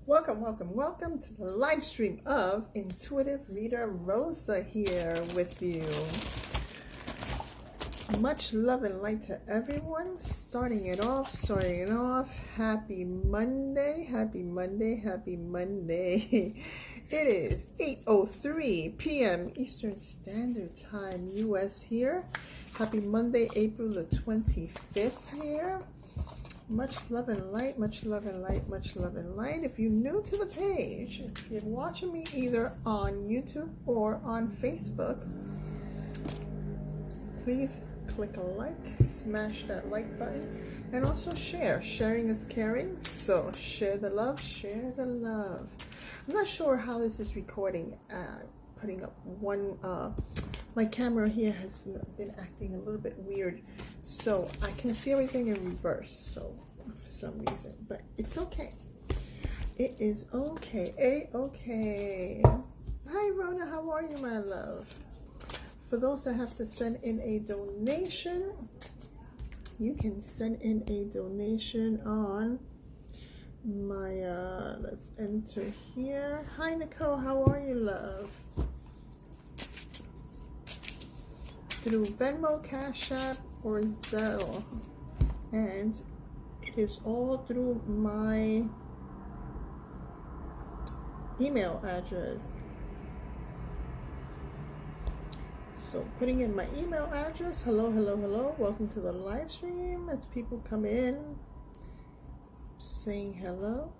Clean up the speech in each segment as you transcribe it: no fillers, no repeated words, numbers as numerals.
Welcome to the live stream of Intuitive Reader Rosa here with you. Much love and light to everyone. Starting it off. Happy Monday. It is 8:03 p.m. Eastern Standard Time, US here. Happy Monday, April the 25th here. Much love and light. If you're new to the page, if you're watching me either on YouTube or on Facebook, please click a like, smash that like button, and also share. Sharing is caring, so share the love. I'm not sure how this is recording. Putting up one, my camera here has been acting a little bit weird, so I can see everything in reverse, so for some reason, but it's okay. It is okay. Okay. Hi Rona, how are you, my love? For those that have to send in a donation, you can send in a donation on my let's enter here. Hi Nicole, how are you, love? Through Venmo, Cash App, or Zelle, and it is all through my email address. So putting in my email address. Hello, welcome to the live stream. As people come in, saying hello.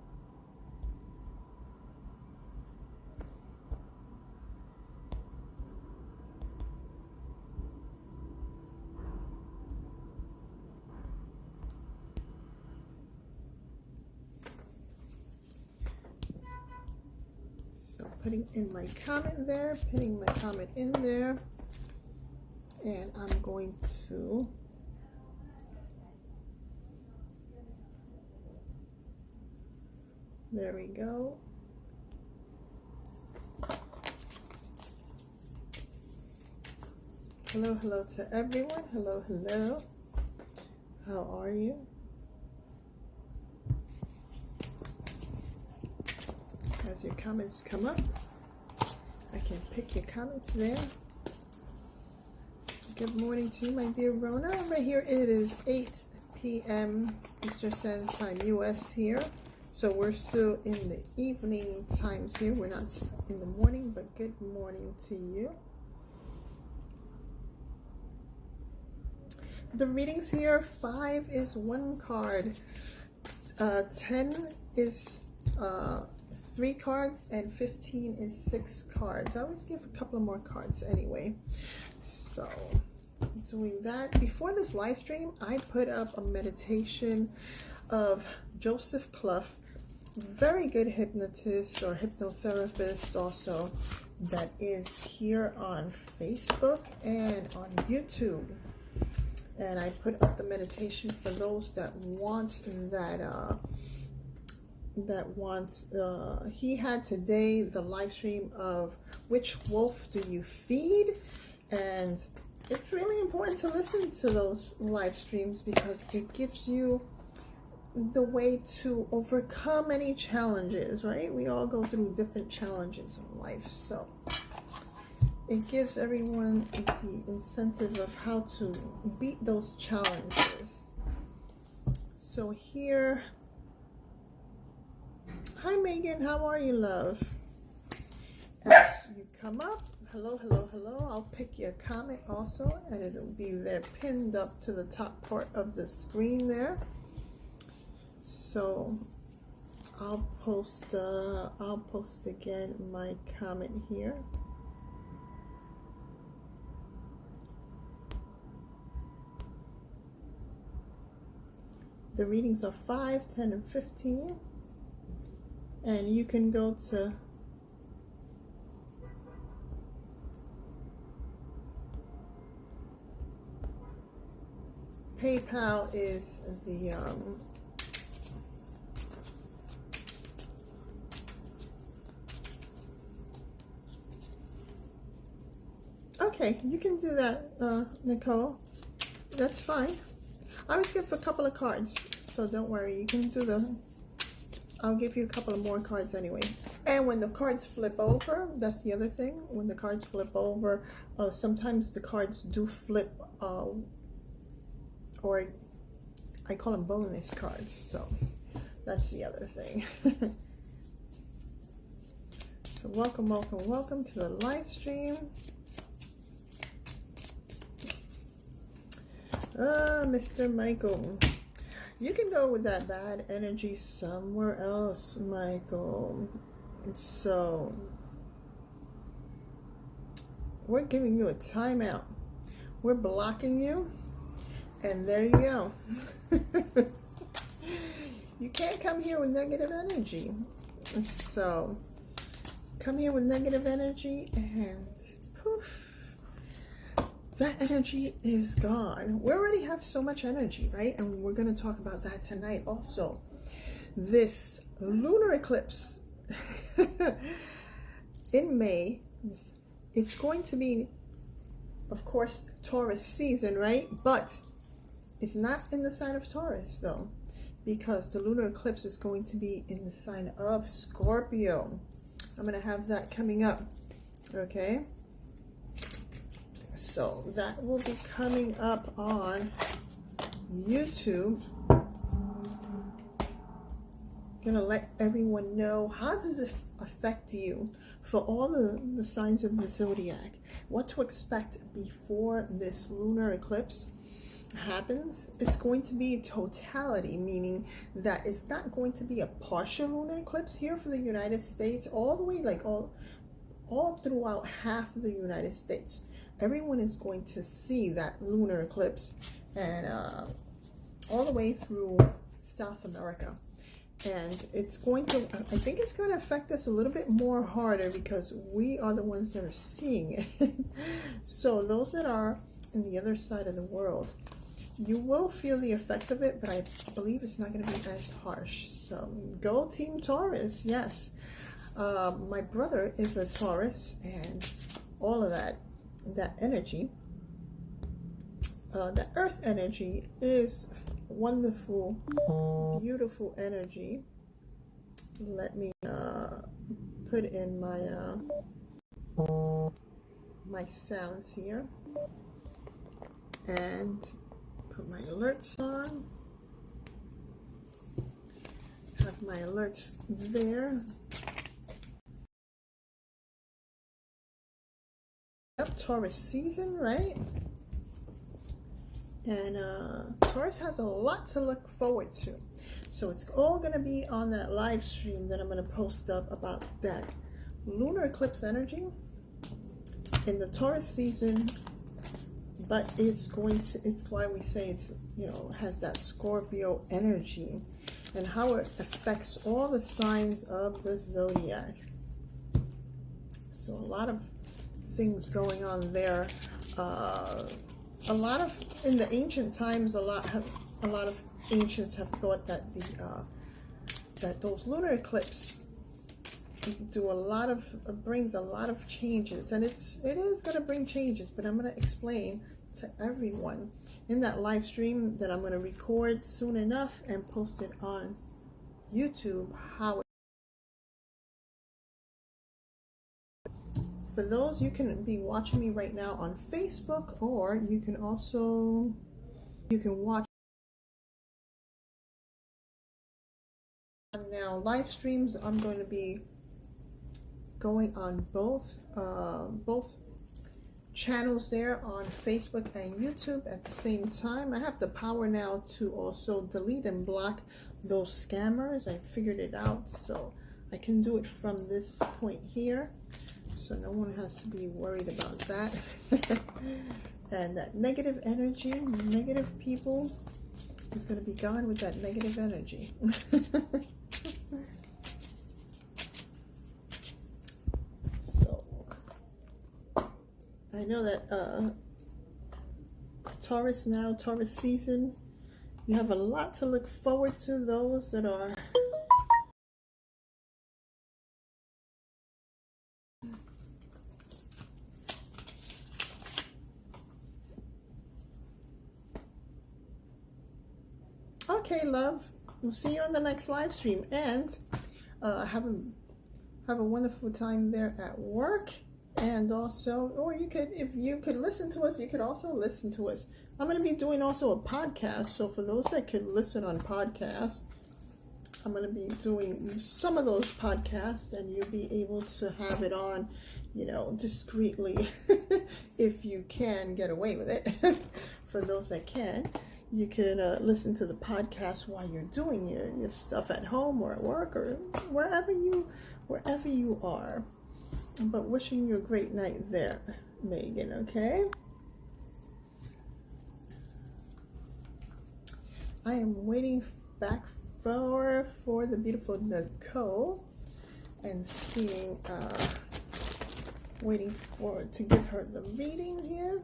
So putting in my comment there, putting my comment in there, and I'm going to there we go. Hello to everyone. Hello. How are you? As your comments come up, I can pick your comments there. Good morning to you, my dear Rona. Right here, it is 8 p.m. Eastern Standard Time, US here. So we're still in the evening times here. We're not in the morning, but good morning to you. The readings here, 5 is 1 card. 10 is 3 cards, and 15 is 6 cards. I always give a couple of more cards anyway. So doing that. Before this live stream, I put up a meditation of Joseph Clough, very good hypnotist or hypnotherapist also, that is here on Facebook and on YouTube. And I put up the meditation for those that want he had today the live stream of which wolf do you feed, and it's really important to listen to those live streams because it gives you the way to overcome any challenges, right? We all go through different challenges in life, so it gives everyone the incentive of how to beat those challenges. So here, hi Megan, how are you, love? As you come up, hello, I'll pick your comment also, and it'll be there pinned up to the top part of the screen there. So I'll post again my comment here. The readings are 5, 10, and 15. And you can go to PayPal is the okay, you can do that, Nicole. That's fine. I always give a couple of cards, so don't worry. You can do the I'll give you a couple of more cards anyway. And when the cards flip over, that's the other thing. When the cards flip over, sometimes the cards do flip, or I call them bonus cards. So that's the other thing. So welcome, welcome, welcome to the live stream. Mr. Michael. You can go with that bad energy somewhere else, Michael. So, we're giving you a timeout. We're blocking you. And there you go. You can't come here with negative energy. So, come here with negative energy and poof. That energy is gone. We already have so much energy, right? And we're going to talk about that tonight also. This lunar eclipse in May, it's going to be, of course, Taurus season, right? But it's not in the sign of Taurus, though, because the lunar eclipse is going to be in the sign of Scorpio. I'm going to have that coming up, okay? So that will be coming up on YouTube. Gonna let everyone know, how does it affect you for all the signs of the zodiac, what to expect before this lunar eclipse happens. It's going to be totality, meaning that it's not going to be a partial lunar eclipse here for the United States, all the way, like all throughout half of the United States. Everyone is going to see that lunar eclipse, and all the way through South America. And it's going to, I think it's going to affect us a little bit more harder because we are the ones that are seeing it. So those that are in the other side of the world, you will feel the effects of it, but I believe it's not going to be as harsh. So go Team Taurus, yes. My brother is a Taurus, and all of that energy, the earth energy is wonderful, beautiful energy. Let me put in my my sounds here and put my alerts on. Have my alerts there. Taurus season, right? And Taurus has a lot to look forward to. So it's all going to be on that live stream that I'm going to post up about that lunar eclipse energy in the Taurus season. But it's going to, it's why we say it's, you know, has that Scorpio energy and how it affects all the signs of the zodiac. So a lot of things going on there. A lot of, in the ancient times, a lot of ancients have thought that that those lunar eclipses do a lot of, brings a lot of changes, and it is going to bring changes, but I'm going to explain to everyone in that live stream that I'm going to record soon enough and post it on YouTube how. For those, you can be watching me right now on Facebook, or you can also, you can watch now live streams. I'm going to be going on both channels there on Facebook and YouTube at the same time. I have the power now to also delete and block those scammers. I figured it out, so I can do it from this point here. So no one has to be worried about that. And that negative energy, negative people, is going to be gone with that negative energy. So I know that Taurus now, Taurus season, you have a lot to look forward to. Those that are okay, love. we'll see you on the next live stream, and have a wonderful time there at work. And also, or you could, if you could listen to us, you could also listen to us. I'm going to be doing also a podcast, so for those that could listen on podcasts, I'm going to be doing some of those podcasts, and you'll be able to have it on, you know, discreetly if you can get away with it. For those that can, you can listen to the podcast while you're doing your stuff at home or at work or wherever you are. But wishing you a great night there, Megan, okay? I am waiting back for the beautiful Nicole and seeing, waiting to give her the reading here.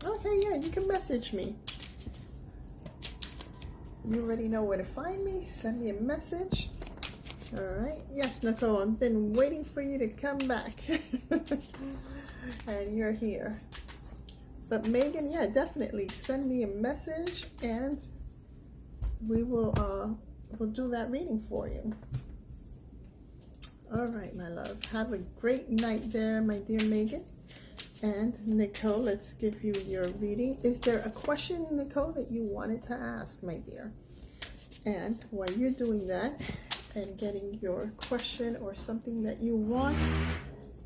Okay, yeah, you can message me. You already know where to find me. Send me a message. All right. Yes, Nicole, I've been waiting for you to come back. And you're here. But Megan, yeah, definitely send me a message, and we will we'll do that reading for you. All right, my love. Have a great night there, my dear Megan. And Nicole, let's give you your reading. Is there a question, Nicole, that you wanted to ask, my dear? And while you're doing that and getting your question or something that you want,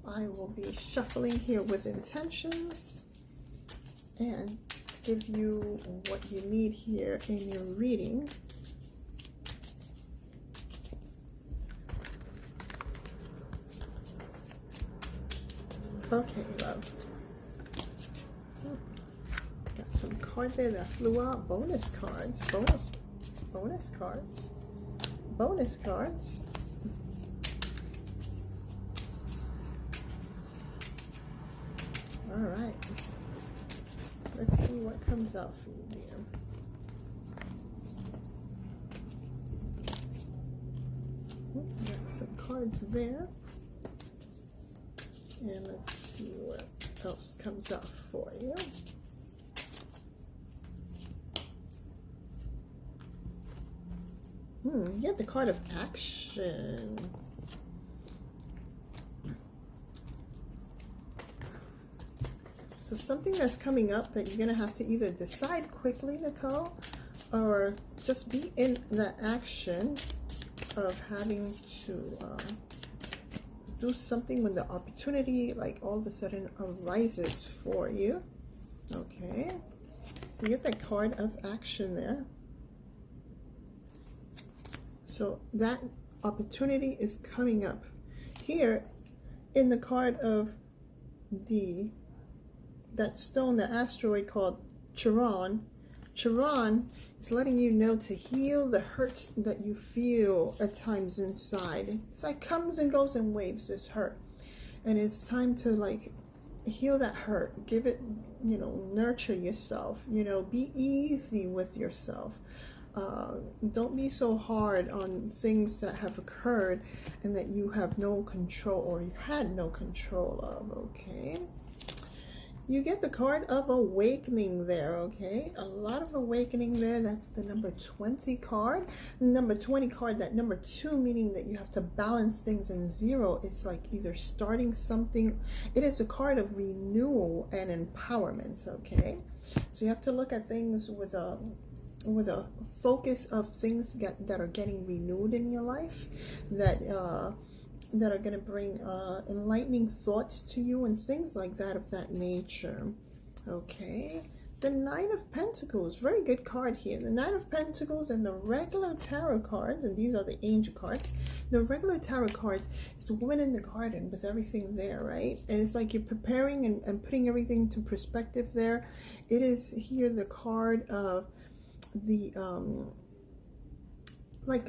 I will be shuffling here with intentions and give you what you need here in your reading. Okay, love. Got some card there that flew out. Bonus cards. Bonus cards. Bonus cards. All right. Let's see what comes out for you, dear. Got some cards there. And let's see what else comes out for you. You get the card of action. So something that's coming up that you're going to have to either decide quickly, Nicole, or just be in the action of having to do something when the opportunity, like, all of a sudden arises for you. Okay, so you get that card of action there. So that opportunity is coming up here in the card of that stone, the asteroid called Chiron. Chiron is letting you know to heal the hurt that you feel at times inside. It's like comes and goes in waves, this hurt. And it's time to, like, heal that hurt. Give it, you know, nurture yourself. You know, be easy with yourself. Don't be so hard on things that have occurred and that you have no control, or you had no control of, okay? You get the card of awakening there, okay? A lot of awakening there. That's the number 20 card. Number 20 card, that number 2, meaning that you have to balance things, and 0, it's like either starting something. It is a card of renewal and empowerment, okay? So you have to look at things with a focus of things that are getting renewed in your life, that are going to bring enlightening thoughts to you and things like that, of that nature. Okay, the Nine of Pentacles, very good card here. The Nine of Pentacles and the regular tarot cards, and these are the angel cards. The regular tarot cards is the woman in the garden with everything there, right? And it's like you're preparing and putting everything to perspective there. It is here the card of the like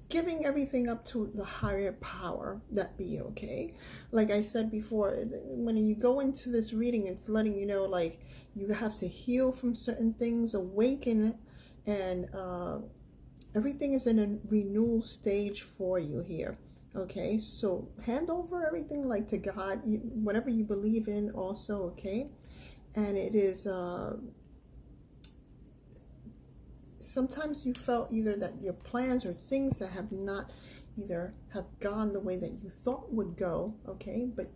giving everything up to the higher power that be, okay? Like I said before, when you go into this reading, it's letting you know, like, you have to heal from certain things, awaken, and everything is in a renewal stage for you here, okay? So hand over everything, like, to God, whatever you believe in also, okay? And it is sometimes you felt either that your plans or things that have not either have gone the way that you thought would go, okay, but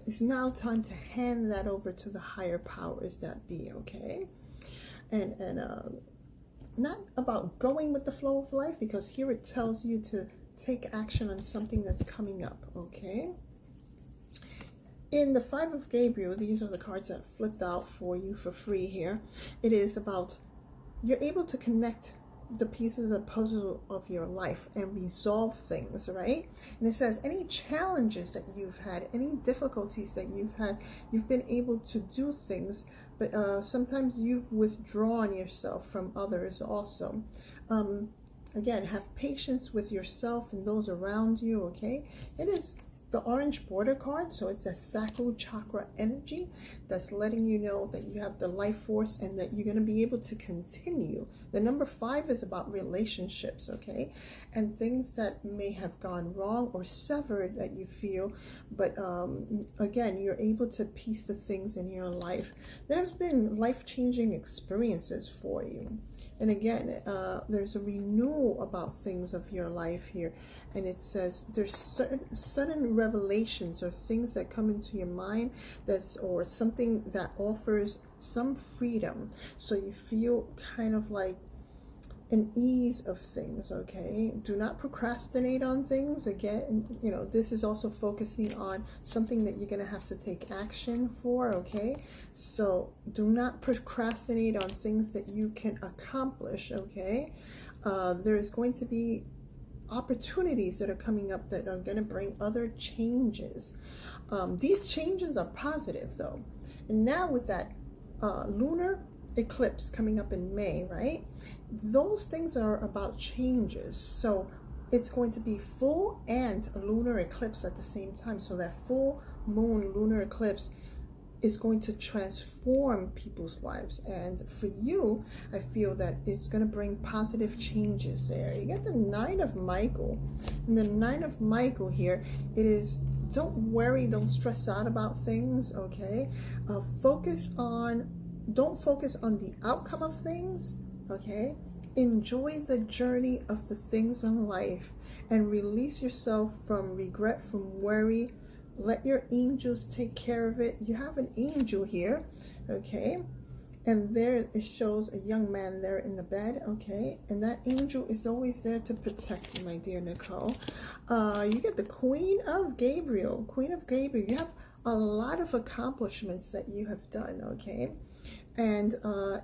it's now time to hand that over to the higher powers that be, okay. And not about going with the flow of life, because here it tells you to take action on something that's coming up, okay. In the Five of Gabriel, these are the cards that flipped out for you for free here. It is about you're able to connect the pieces of puzzle of your life and resolve things, right? And it says any challenges that you've had, any difficulties that you've had, you've been able to do things, but sometimes you've withdrawn yourself from others also. Again, have patience with yourself and those around you, okay? It is the orange border card, so it's a sacral chakra energy that's letting you know that you have the life force and that you're going to be able to continue. The number 5 is about relationships, okay, and things that may have gone wrong or severed that you feel, but again, you're able to piece the things in your life. There's been life-changing experiences for you, and again, there's a renewal about things of your life here. And it says there's sudden revelations or things that come into your mind or something that offers some freedom. So you feel kind of like an ease of things, okay? Do not procrastinate on things. Again, you know, this is also focusing on something that you're going to have to take action for, okay? So do not procrastinate on things that you can accomplish, okay? There's going to be opportunities that are coming up that are going to bring other changes. These changes are positive though. And now with that lunar eclipse coming up in May, right? Those things are about changes. So it's going to be full and a lunar eclipse at the same time. So that full moon lunar eclipse is going to transform people's lives, and for you, I feel that it's going to bring positive changes there. You get the Nine of Michael, and the Nine of Michael here, it is don't worry, don't stress out about things, okay? Don't focus on the outcome of things, okay? Enjoy the journey of the things in life and release yourself from regret, from worry. Let your angels take care of it. You have an angel here, okay? And there it shows a young man there in the bed, okay? And that angel is always there to protect you, my dear Nicole. You get the Queen of Gabriel. Queen of Gabriel. You have a lot of accomplishments that you have done, okay? And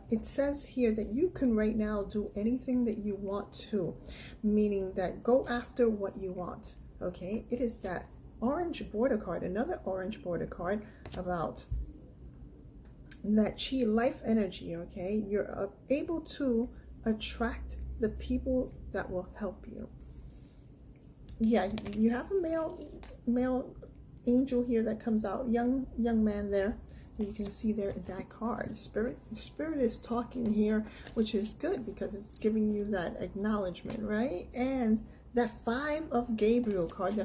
it says here that you can right now do anything that you want to, meaning that go after what you want, okay? It is that orange border card, another orange border card about that chi life energy, okay? You're able to attract the people that will help you. Yeah, you have a male angel here that comes out, young man there that you can see there in that card. Spirit is talking here, which is good because it's giving you that acknowledgement, right? And that Five of Gabriel card,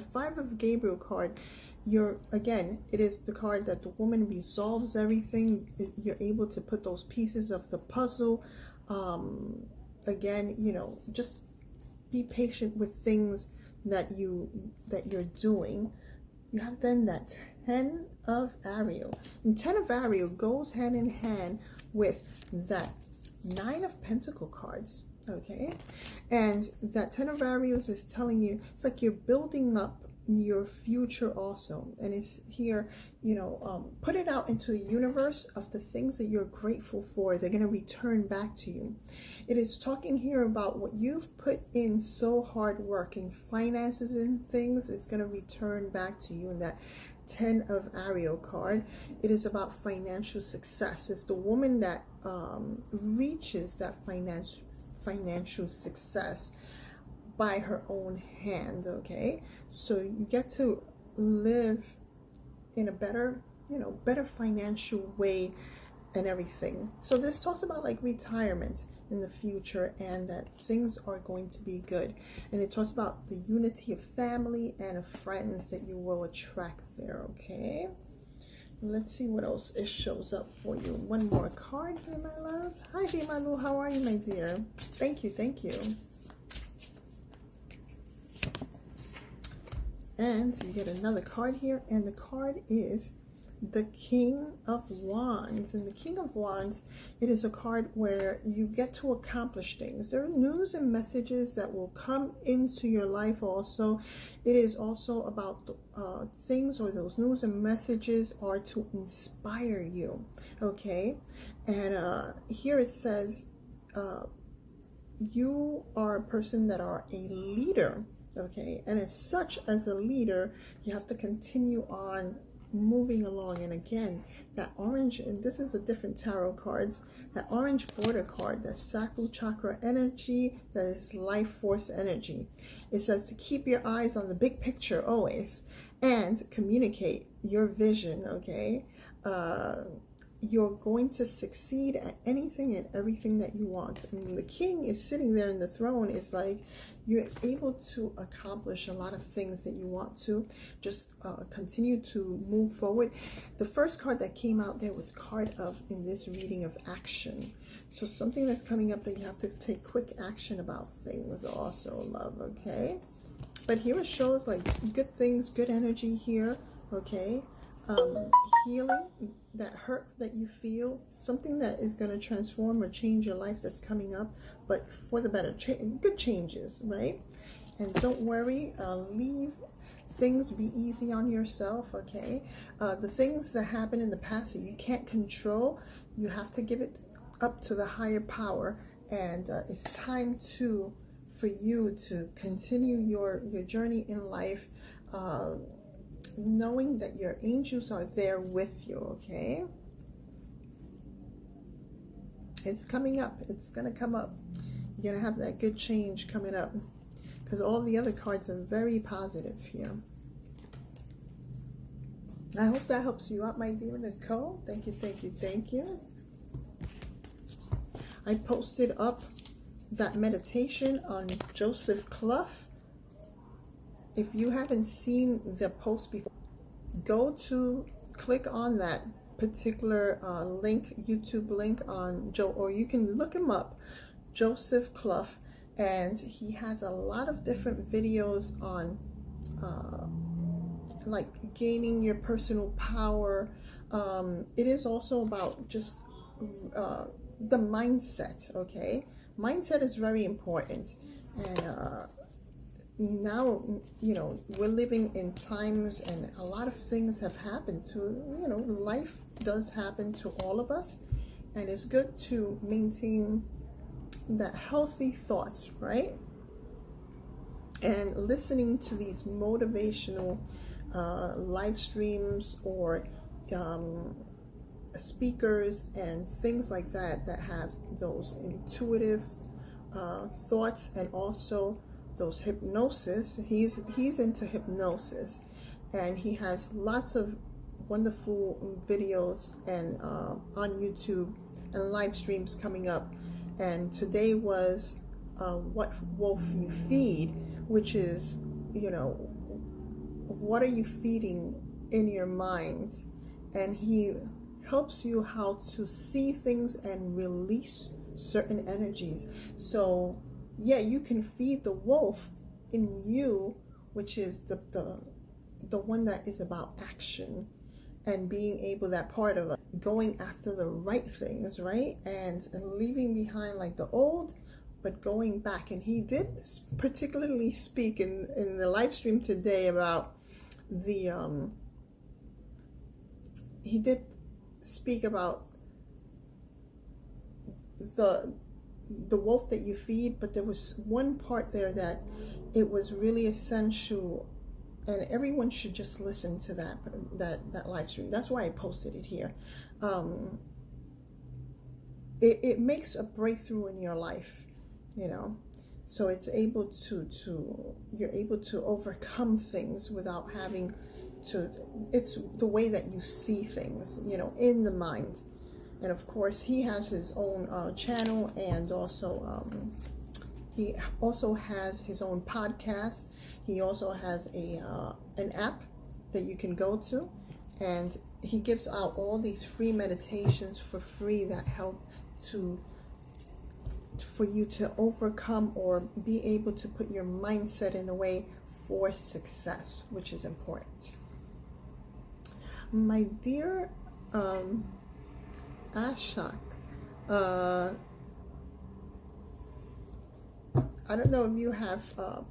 again, it is the card that the woman resolves everything. You're able to put those pieces of the puzzle. Again, you know, just be patient with things that you're doing. You have then that 10 of Ariel. And 10 of Ariel goes hand in hand with that 9 of Pentacle cards. Okay, and that 10 of Ariels is telling you, it's like you're building up your future also, and it's here, you know, put it out into the universe of the things that you're grateful for. They're going to return back to you. It is talking here about what you've put in so hard work in finances and things is going to return back to you. And that 10 of Ariel card, it is about financial success. It's the woman that reaches that financial success by her own hand, okay? So you get to live in a better, you know, better financial way and everything. So this talks about like retirement in the future and that things are going to be good. And it talks about the unity of family and of friends that you will attract there, okay? Let's see what else it shows up for you. One more card here, my love. Hi, Malu. How are you, my dear? Thank you, thank you. And you get another card here, and the card is the King of Wands. And the King of Wands, it is a card where you get to accomplish things. There are news and messages that will come into your life also. It is also about things, or those news and messages are to inspire you, okay? And here it says you are a person that are a leader, okay? And as such, as a leader, you have to continue on moving along. And again, that orange, and this is a different tarot cards, that orange border card, that sacral chakra energy, that is life force energy. It says to keep your eyes on the big picture always, and communicate your vision, okay? You're going to succeed at anything and everything that you want. And the king is sitting there in the throne. It's like you're able to accomplish a lot of things that you want to. Just continue to move forward. The first card that came out there was a card of, in this reading, of action. So something that's coming up that you have to take quick action about things also, love, okay? But here it shows like good things, good energy here, okay? Healing, that hurt that you feel, something that is going to transform or change your life that's coming up, but for the better, good changes, right? And don't worry, leave things, be easy on yourself, okay? The things that happen in the past that you can't control, you have to give it up to the higher power, and it's time for you to continue your journey in life, knowing that your angels are there with you, okay? It's coming up. It's going to come up. You're going to have that good change coming up, because all the other cards are very positive here. I hope that helps you out, my dear Nicole. Thank you, thank you, thank you. I posted up that meditation on Joseph Clough. If you haven't seen the post before, go to click on that particular link, YouTube link on Joe, or you can look him up, Joseph Clough, and he has a lot of different videos on like gaining your personal power. It is also about just the mindset, okay? Mindset is very important. And now, you know, we're living in times, and a lot of things have happened to, you know, life does happen to all of us, and it's good to maintain that healthy thoughts, right? And listening to these motivational live streams, or speakers and things like that, that have those intuitive thoughts, and also those hypnosis. He's into hypnosis, and he has lots of wonderful videos and on YouTube and live streams coming up. And today was What Wolf You Feed, which is, you know, what are you feeding in your mind? And he helps you how to see things and release certain energies. So yeah, you can feed the wolf in you, which is the one that is about action and being able, that part of going after the right things, right? And leaving behind like the old, but going back. And he did particularly speak in the live stream today about the he did speak about the wolf that you feed, but there was one part there that it was really essential, and everyone should just listen to that live stream. That's why I posted it here. It makes a breakthrough in your life, you know. So it's able to you're able to overcome things without having to. It's the way that you see things, you know, in the mind. And of course, he has his own channel, and also he also has his own podcast. He also has an app that you can go to, and he gives out all these free meditations for free that help for you to overcome or be able to put your mindset in a way for success, which is important. My dear Ashok, I don't know if you have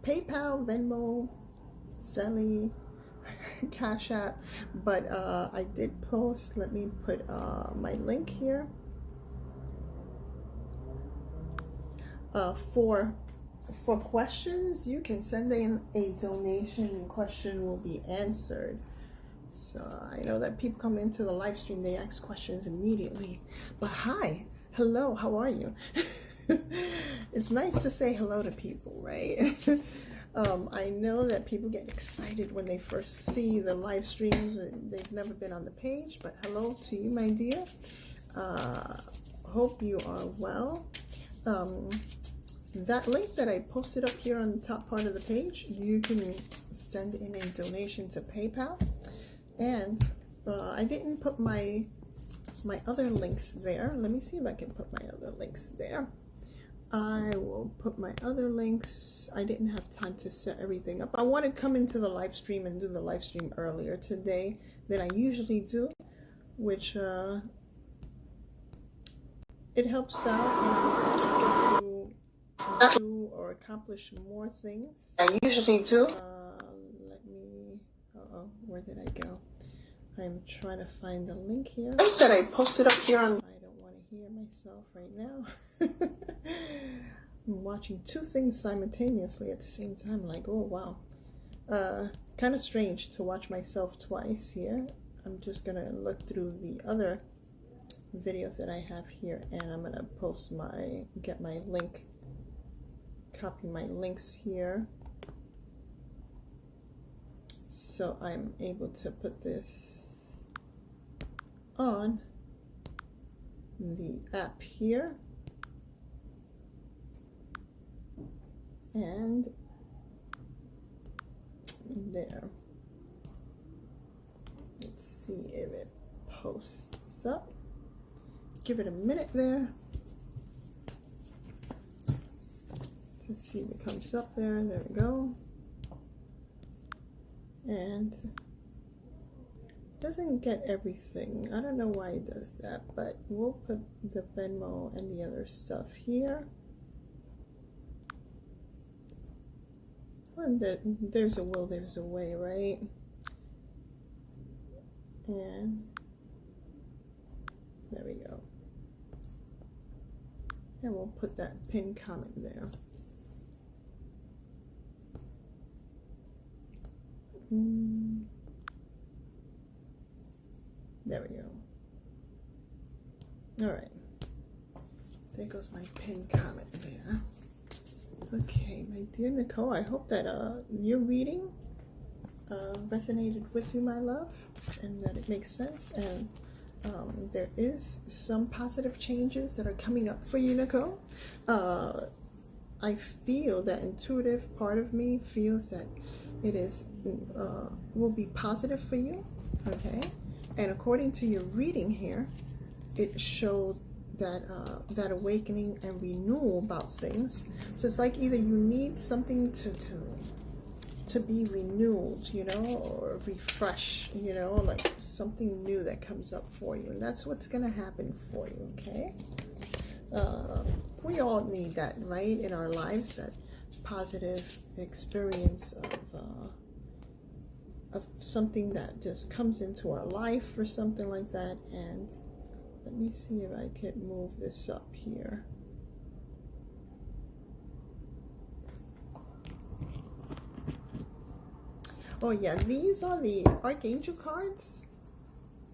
PayPal, Venmo, Zelle, Cash App, but I did post, let me put my link here. For questions, you can send in a donation and question will be answered. So I know that people come into the live stream, they ask questions immediately. But hi, hello, how are you? It's nice to say hello to people, right? I know that people get excited when they first see the live streams. They've never been on the page, but hello to you, my dear. Hope you are well. That link that I posted up here on the top part of the page, you can send in a donation to PayPal. And I didn't put my other links there. Let me see if I can put my other links there. I will put my other links. I didn't have time to set everything up. I want to come into the live stream and do the live stream earlier today than I usually do, which it helps out, and I get to do or accomplish more things. I usually do. Let me, where did I go? I'm trying to find the link here. That I posted up here on. I don't want to hear myself right now. I'm watching two things simultaneously at the same time. Like, oh wow. Kind of strange to watch myself twice here. I'm just gonna look through the other videos that I have here, and I'm gonna post get my link, copy my links here, so I'm able to put this on the app here, and there. Let's see if it posts up. Give it a minute there to see if it comes up there. There we go. And doesn't get everything. I don't know why it does that, but we'll put the Venmo and the other stuff here. And there's a will, there's a way, right? And there we go. And we'll put that pinned comment there. There we go. All right. There goes my pinned comment there. Okay, my dear Nicole, I hope that your reading resonated with you, my love, and that it makes sense. And there is some positive changes that are coming up for you, Nicole. I feel that intuitive part of me feels that it is will be positive for you, okay? And according to your reading here, it showed that that awakening and renewal about things. So it's like either you need something to be renewed, you know, or refresh, you know, like something new that comes up for you, and that's what's gonna happen for you, okay? We all need that, right, in our lives, that positive experience of something that just comes into our life or something like that. And let me see if I could move this up here. Oh yeah, these are the Archangel cards.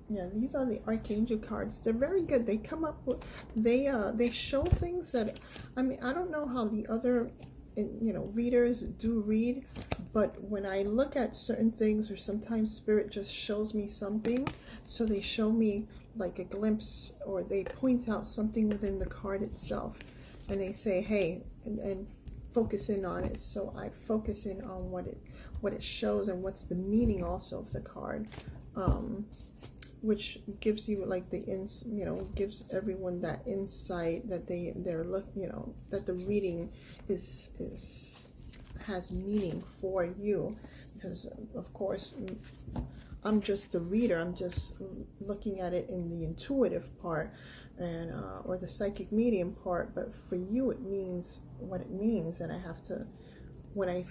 Yeah, these are the Archangel cards. They're very good. They come up with, they show things that, I mean, I don't know how the other, you know, readers do read, but when I look at certain things, or sometimes Spirit just shows me something, so they show me like a glimpse, or they point out something within the card itself, and they say, hey, and focus in on it. So I focus in on what it shows and what's the meaning also of the card. which gives you like the gives everyone that insight that they're that the reading has meaning for you, because of course I'm just the reader. I'm just looking at it in the intuitive part and or the psychic medium part, but for you it means what it means. And I have to, when I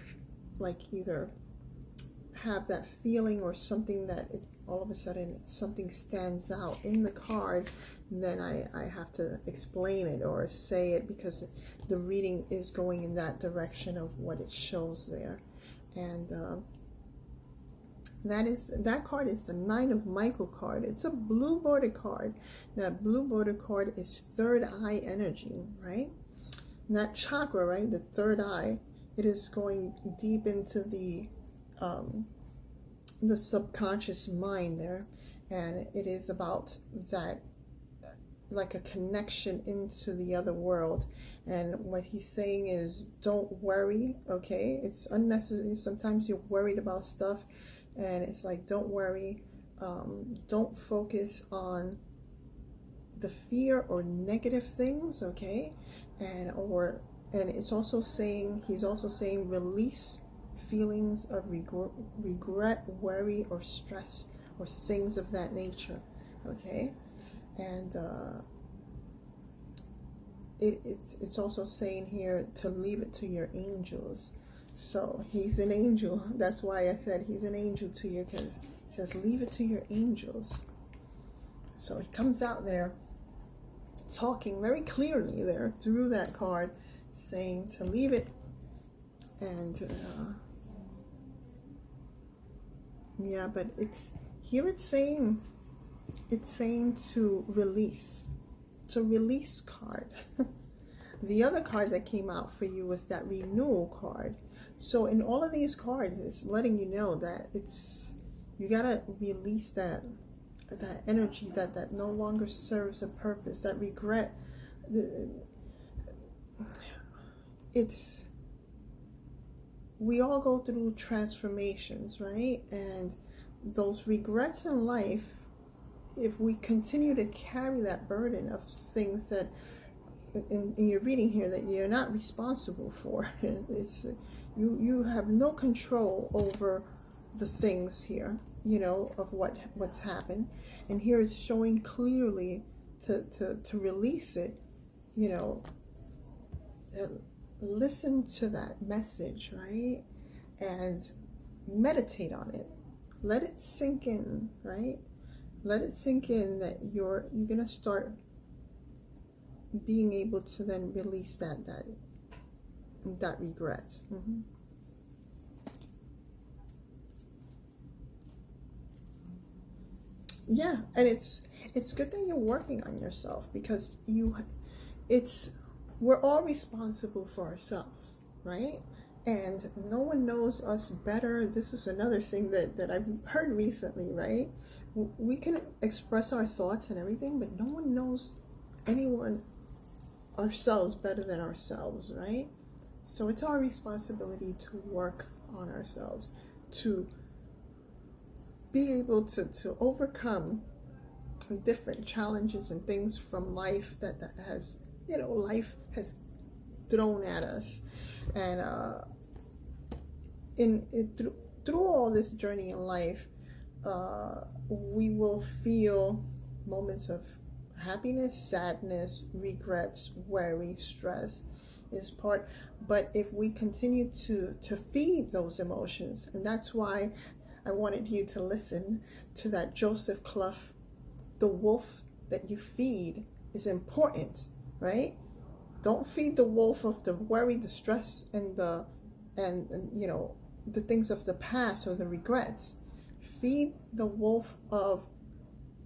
like either have that feeling or something that all of a sudden something stands out in the card, then I have to explain it or say it, because the reading is going in that direction of what it shows there. And that card is the Nine of Michael card. It's a blue border card. That blue border card is third eye energy, right? And that chakra, right, the third eye, it is going deep into the subconscious mind there, and it is about that, like a connection into the other world. And what he's saying is, don't worry, okay? It's unnecessary. Sometimes you're worried about stuff, and it's like, don't worry. Don't focus on the fear or negative things, okay? And it's also saying, he's also saying, release feelings of regret, worry, or stress, or things of that nature, okay? And it's also saying here to leave it to your angels. So he's an angel. That's why I said he's an angel to you, because it says leave it to your angels. So he comes out there talking very clearly there through that card, saying to leave it. And yeah, but it's saying to release. It's a release card. The other card that came out for you was that renewal card. So in all of these cards, it's letting you know that you gotta release that energy that no longer serves a purpose, that regret. We all go through transformations, right? And those regrets in life, if we continue to carry that burden of things that in your reading here that you're not responsible for, you have no control over the things here, of what's happened. And here it's showing clearly to release it, listen to that message, right? And meditate on it. Let it sink in, right? Let it sink in that you're gonna start being able to then release that regret. Mm-hmm. Yeah, and it's good that you're working on yourself, because we're all responsible for ourselves, right? And no one knows us better. This is another thing that I've heard recently, right? We can express our thoughts and everything, but no one knows ourselves better than ourselves, right? So it's our responsibility to work on ourselves, to be able to overcome different challenges and things from life that has, life has thrown at us. And through all this journey in life, we will feel moments of happiness, sadness, regrets, worry, stress is part. But if we continue to feed those emotions, and that's why I wanted you to listen to that Joseph Clough, the wolf that you feed is important, right? Don't feed the wolf of the worry, the stress, and the things of the past or the regrets. Feed the wolf of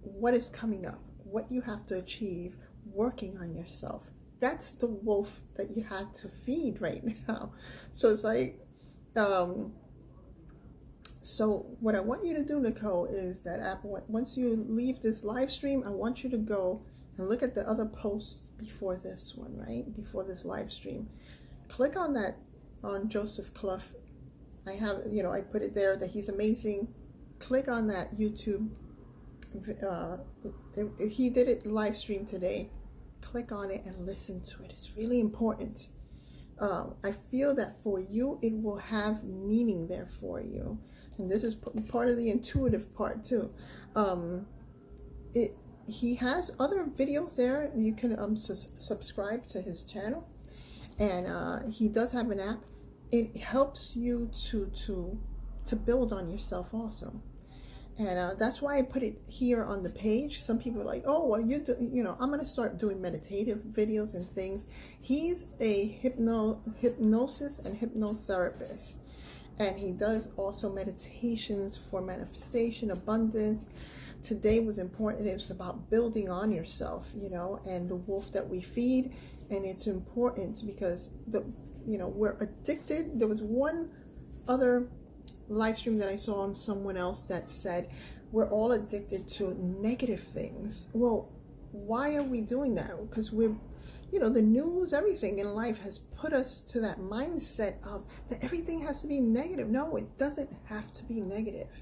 what is coming up, what you have to achieve, working on yourself. That's the wolf that you had to feed right now. So it's like, so what I want you to do, Nicole, is that once you leave this live stream, I want you to go and look at the other posts before this one, right? Before this live stream. Click on that, on Joseph Clough. I have, I put it there that he's amazing. Click on that YouTube he did it live stream today. Click on it and listen to it. It's really important. I feel that for you, it will have meaning there for you. And this is part of the intuitive part too. He has other videos there. You can subscribe to his channel. And he does have an app. It helps you to build on yourself also. And that's why I put it here on the page. Some people are like, oh, well, I'm going to start doing meditative videos and things. He's a hypnosis and hypnotherapist. And he does also meditations for manifestation, abundance. Today was important. It was about building on yourself, and the wolf that we feed. And it's important because we're addicted. There was one other live stream that I saw on someone else that said we're all addicted to negative things. Well, why are we doing that? Because we're, the news, everything in life has put us to that mindset of that everything has to be negative. No, it doesn't have to be negative.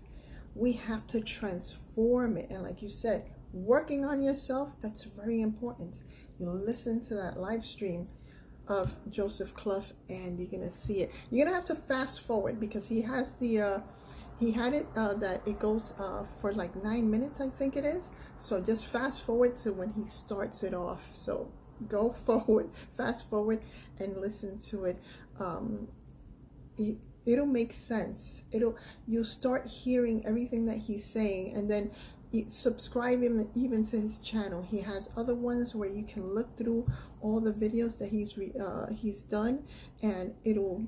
We have to transform it. And like you said, working on yourself, that's very important. You listen to that live stream of Joseph Clough and you're gonna see it. You're gonna have to fast forward because he has he had it that it goes for like 9 minutes, I think it is. So just fast forward to when he starts it off. So go forward, fast forward and listen to it. It'll make sense. You'll start hearing everything that he's saying, and then subscribe him even to his channel. He has other ones where you can look through all the videos that he's done, and it'll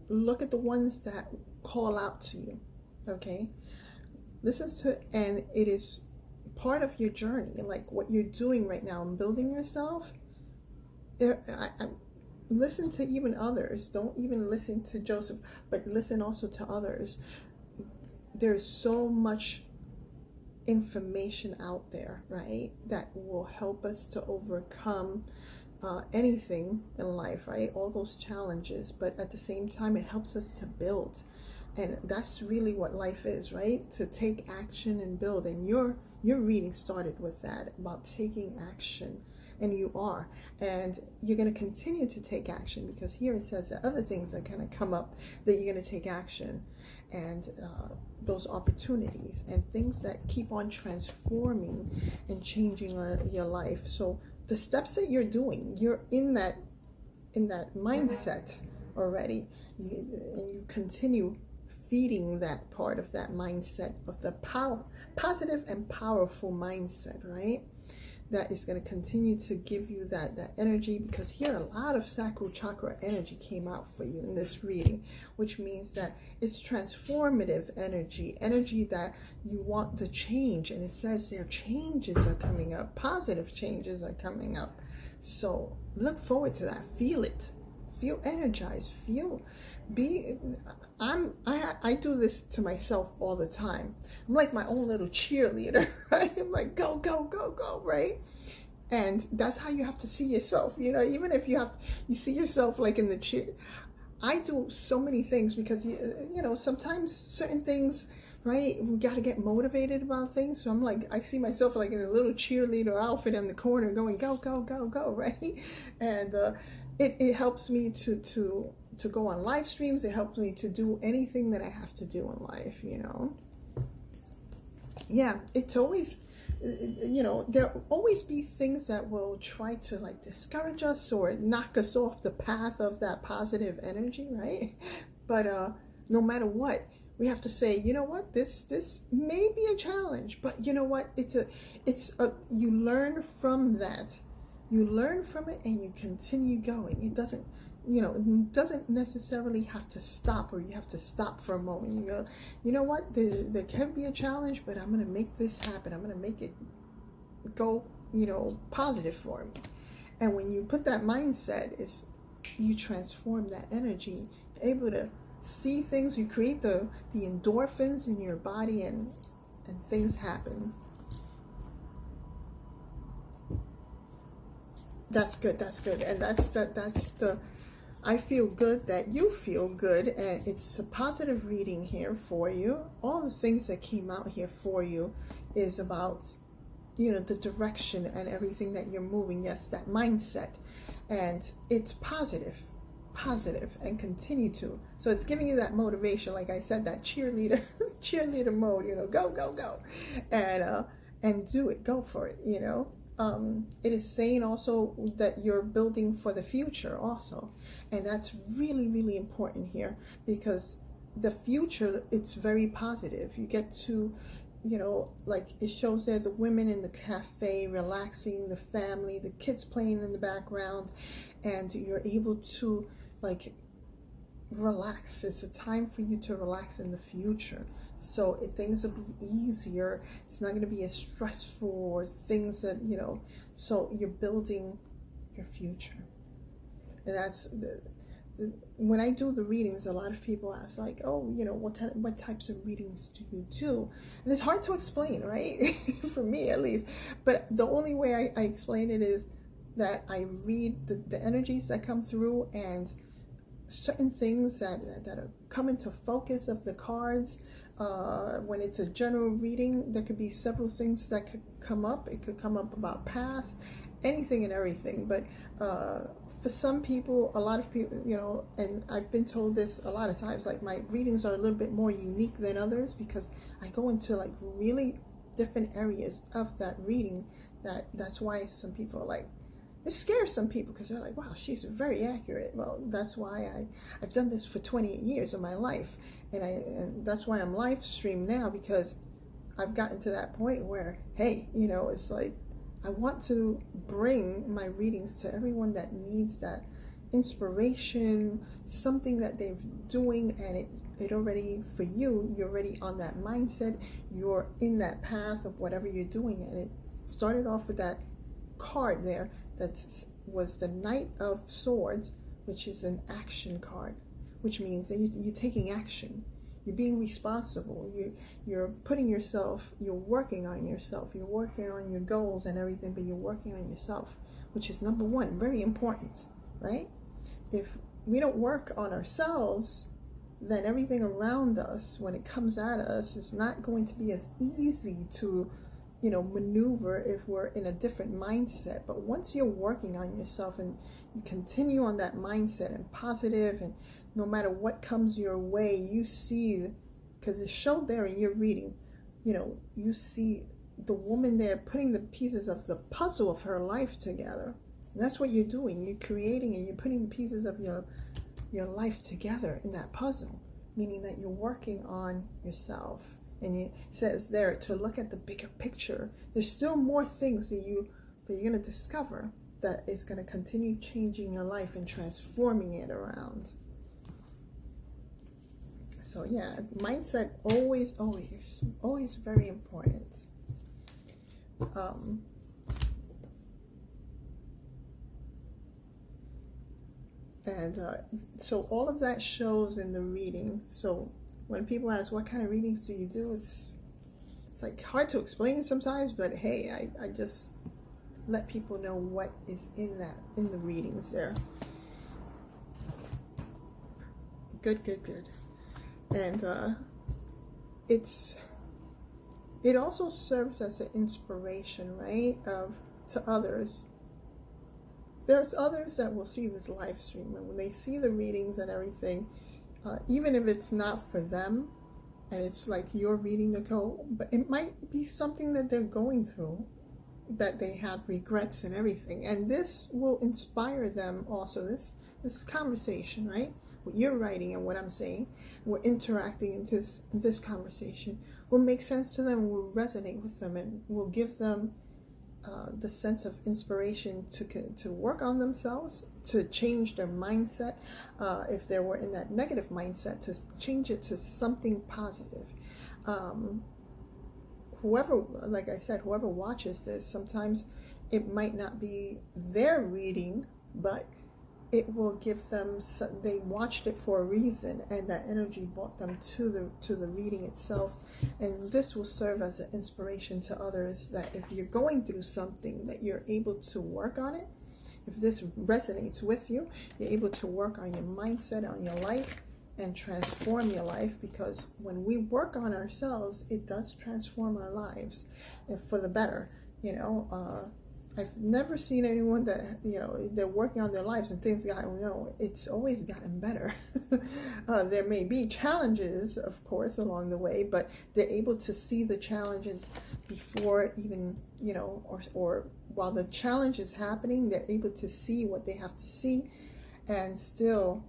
look at the ones that call out to you. Okay, listen to it, and it is part of your journey, like what you're doing right now and building yourself. Listen to even others. Don't even listen to Joseph, but listen also to others. There's so much information out there, right, that will help us to overcome anything in life, right? All those challenges, but at the same time, it helps us to build. And that's really what life is, right? To take action and build. And your reading started with that, about taking action. And you are. And you're going to continue to take action, because here it says that other things are going to come up that you're going to take action. And those opportunities and things that keep on transforming and changing your life. So the steps that you're doing, you're in that mindset already, and you continue feeding that part of that mindset of the positive and powerful mindset, right? That is going to continue to give you that energy, because here a lot of sacral chakra energy came out for you in this reading, which means that it's transformative energy that you want to change. And it says there changes are coming up, positive changes are coming up. So look forward to that. Feel it. Feel energized. I do this to myself all the time. I'm like my own little cheerleader, right? I'm like, go, go, go, go, right? And that's how you have to see yourself, even if you see yourself like in the cheer. I do so many things because, sometimes certain things, right? We got to get motivated about things. So I'm like, I see myself like in a little cheerleader outfit in the corner going, go, go, go, go, right? And it helps me to go on live streams. It helps me to do anything that I have to do in life, Yeah, it's always, there'll always be things that will try to like discourage us or knock us off the path of that positive energy, right? But no matter what, we have to say, you know what, this may be a challenge, but you know what, you learn from that. You learn from it and you continue going. It doesn't necessarily have to stop, or you have to stop for a moment. You go, you know what, there can be a challenge, but I'm going to make this happen. I'm going to make it go, positive for me. And when you put that mindset, you transform that energy, able to see things, you create the endorphins in your body, and things happen. That's good. And that's the I feel good that you feel good, and it's a positive reading here for you. All the things that came out here for you is about, you know, the direction and everything that you're moving. Yes, that mindset, and it's positive, and continue to. So it's giving you that motivation, like I said, that cheerleader cheerleader mode, you know, go go go, and do it, go for it, you know. It is saying also that you're building for the future also, and that's really, really important here, because the future, it's very positive. You get to, you know, like it shows there the women in the cafe relaxing, the family, the kids playing in the background, and you're able to like relax. It's a time for you to relax in the future. So things will be easier. It's not going to be as stressful, or things that, you know, so you're building your future. And that's when I do the readings, a lot of people ask like, oh, you know, what types of readings do you do? And it's hard to explain, right? For me at least. But the only way I explain it is that I read the energies that come through, and certain things that are come into focus of the cards. When it's a general reading, there could be several things that could come up. It could come up about past, anything and everything. But for some people, a lot of people, you know, and I've been told this a lot of times, like my readings are a little bit more unique than others, because I go into like really different areas of that reading. That's why some people are like, it scares some people, because they're like, wow, she's very accurate. Well, that's why I've done this for 28 years of my life. And that's why I'm live stream now, because I've gotten to that point where, hey, you know, it's like, I want to bring my readings to everyone that needs that inspiration, something that they're doing, and it already, for you, you're already on that mindset. You're in that path of whatever you're doing. And it started off with that card there. That was the Knight of Swords, which is an action card, which means that you're taking action. You're being responsible. You're putting yourself, you're working on yourself. You're working on your goals and everything, but you're working on yourself, which is number one, very important, right? If we don't work on ourselves, then everything around us, when it comes at us, is not going to be as easy to, you know, maneuver if we're in a different mindset. But once you're working on yourself and you continue on that mindset and positive, and no matter what comes your way, you see, because it's showed there in your reading, you know, you see the woman there putting the pieces of the puzzle of her life together. And that's what you're doing. You're creating and you're putting the pieces of your life together in that puzzle, meaning that you're working on yourself. And it says there to look at the bigger picture. There's still more things that you're going to discover that is going to continue changing your life and transforming it around. So yeah, mindset always very important. So all of that shows in the reading. So when people ask, what kind of readings do you do? It's like hard to explain sometimes, but hey, I just let people know what is in the readings there. Good. And it also serves as an inspiration, right? To others. There's others that will see this live stream, and when they see the readings and everything, even if it's not for them, and it's like your reading to go, but it might be something that they're going through, that they have regrets and everything, and this will inspire them also. This conversation, right? What you're writing and what I'm saying, we're interacting into this conversation will make sense to them, will resonate with them, and will give them the sense of inspiration to work on themselves, to change their mindset. If they were in that negative mindset, to change it to something positive. Whoever, like I said, whoever watches this, sometimes it might not be their reading, but it will give them, they watched it for a reason, and that energy brought them to the reading itself. And this will serve as an inspiration to others, that if you're going through something, that you're able to work on it, if this resonates with you, you're able to work on your mindset, on your life, and transform your life, because when we work on ourselves, it does transform our lives and for the better. I've never seen anyone that, they're working on their lives and things gotten, it's always gotten better. There may be challenges, of course, along the way, but they're able to see the challenges before even, or while the challenge is happening, they're able to see what they have to see and still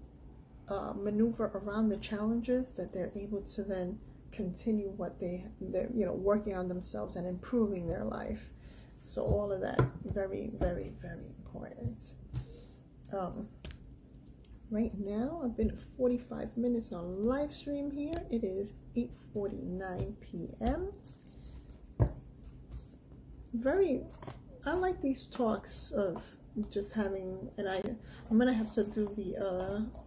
maneuver around the challenges, that they're able to then continue what they're working on themselves and improving their life. So all of that, very, very, very important. Right now, I've been 45 minutes on live stream here. It is 8:49 p.m. I like these talks of just having, and I'm gonna have to do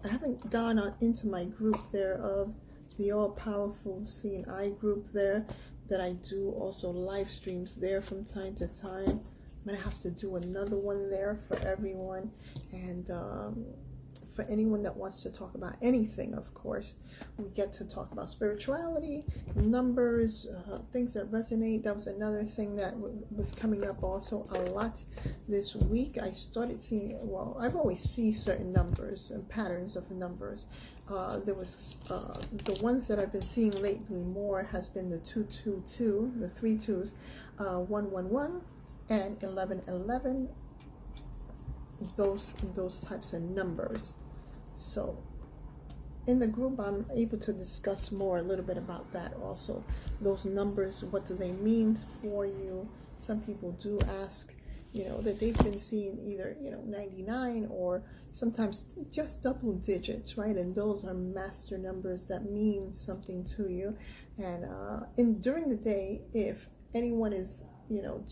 I haven't gone on into my group there of the all-powerful Seeing Eye group there, that I do also live streams there from time to time. I'm gonna have to do another one there for everyone, and for anyone that wants to talk about anything. Of course, we get to talk about spirituality, numbers, things that resonate. That was another thing that was coming up also a lot this week. I started seeing, well, I've always seen certain numbers and patterns of numbers. There was the ones that I've been seeing lately more has been the 222, the 3 2s, 111, and 1111. Those types of numbers. So in the group, I'm able to discuss more a little bit about that also. Those numbers, what do they mean for you? Some people do ask, that they've been seeing either 99 or sometimes just double digits, right? And those are master numbers that mean something to you. And during the day, if anyone is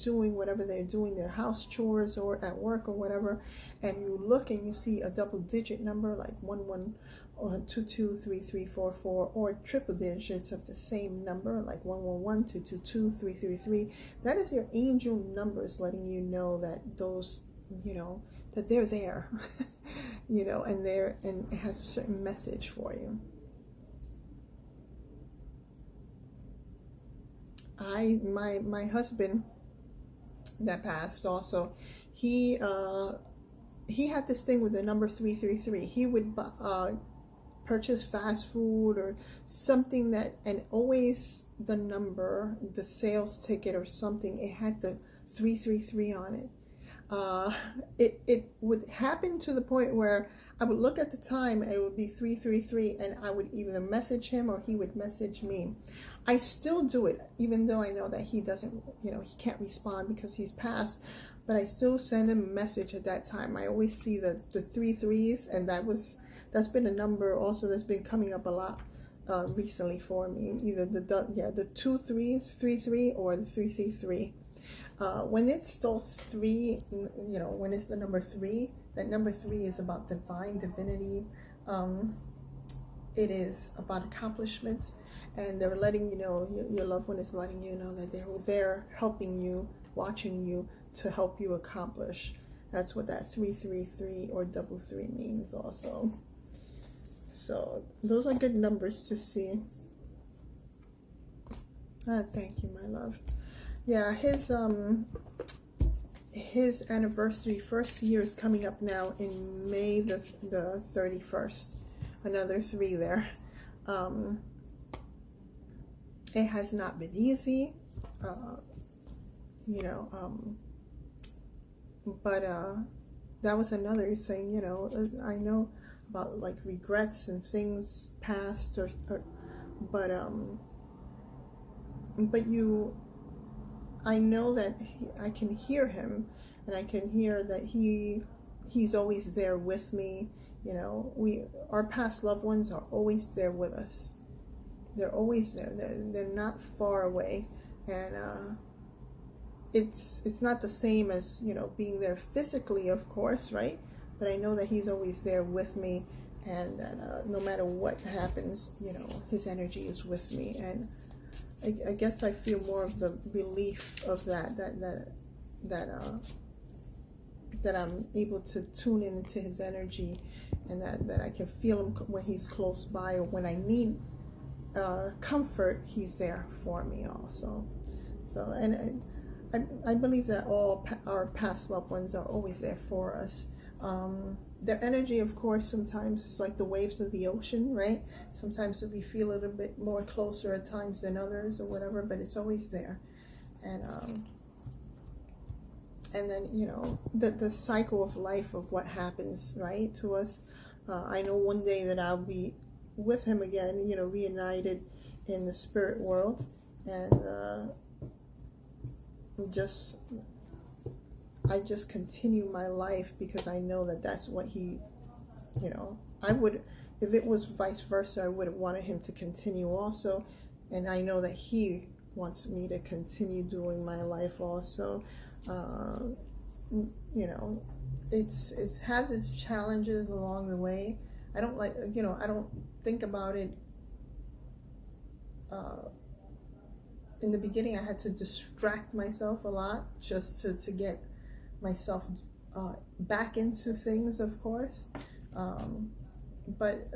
doing whatever they're doing, their house chores or at work or whatever, and you look and you see a double digit number like 11 or 22, 33, 44, or triple digits of the same number like 111, 222, 333, that is your angel numbers letting you know that those, that they're there, and it has a certain message for you. My husband that passed also, he had this thing with the number 333. He would purchase fast food or something and always the number, the sales ticket or something, it had the 333 on it. It would happen to the point where I would look at the time, it would be 333, and I would either message him or he would message me. I still do it, even though I know that he doesn't, he can't respond because he's passed, but I still send him a message at that time. I always see the 3 3s, and that's been a number also that's been coming up a lot recently for me. Either the 2 3s, 3 3, or the 3 3 3. When it's those 3, when it's the number 3, that number 3 is about divinity. It is about accomplishments, and they're letting you know, your loved one is letting you know that they're there helping you, watching you to help you accomplish. That's what that 333 or 3 means also. So those are good numbers to see. Thank you, my love. Yeah, his anniversary, first year, is coming up now in May the 31st. Another 3 there. It has not been easy, but that was another thing, I know about like regrets and things past, but I know that I can hear him, and I can hear that he's always there with me. Our past loved ones are always there with us. They're always there. They're not far away, and it's not the same as being there physically, of course, right? But I know that he's always there with me, and that no matter what happens, his energy is with me, and I guess I feel more of the belief of that that I'm able to tune into his energy, and that I can feel him when he's close by, or when I need comfort, he's there for me also. So, and I believe that all our past loved ones are always there for us. Their energy, of course, sometimes is like the waves of the ocean, right? Sometimes we feel a little bit more closer at times than others or whatever, but it's always there. And then, you know, the cycle of life of what happens, right, to us. I know one day that I'll be with him again, you know, reunited in the spirit world, and I just continue my life, because I know that that's what he, you know, I would, if it was vice versa, I would have wanted him to continue also, and I know that he wants me to continue doing my life also. You know, it has its challenges along the way. I don't like, you know, I don't think about it. In the beginning, I had to distract myself a lot just to get myself back into things, of course. But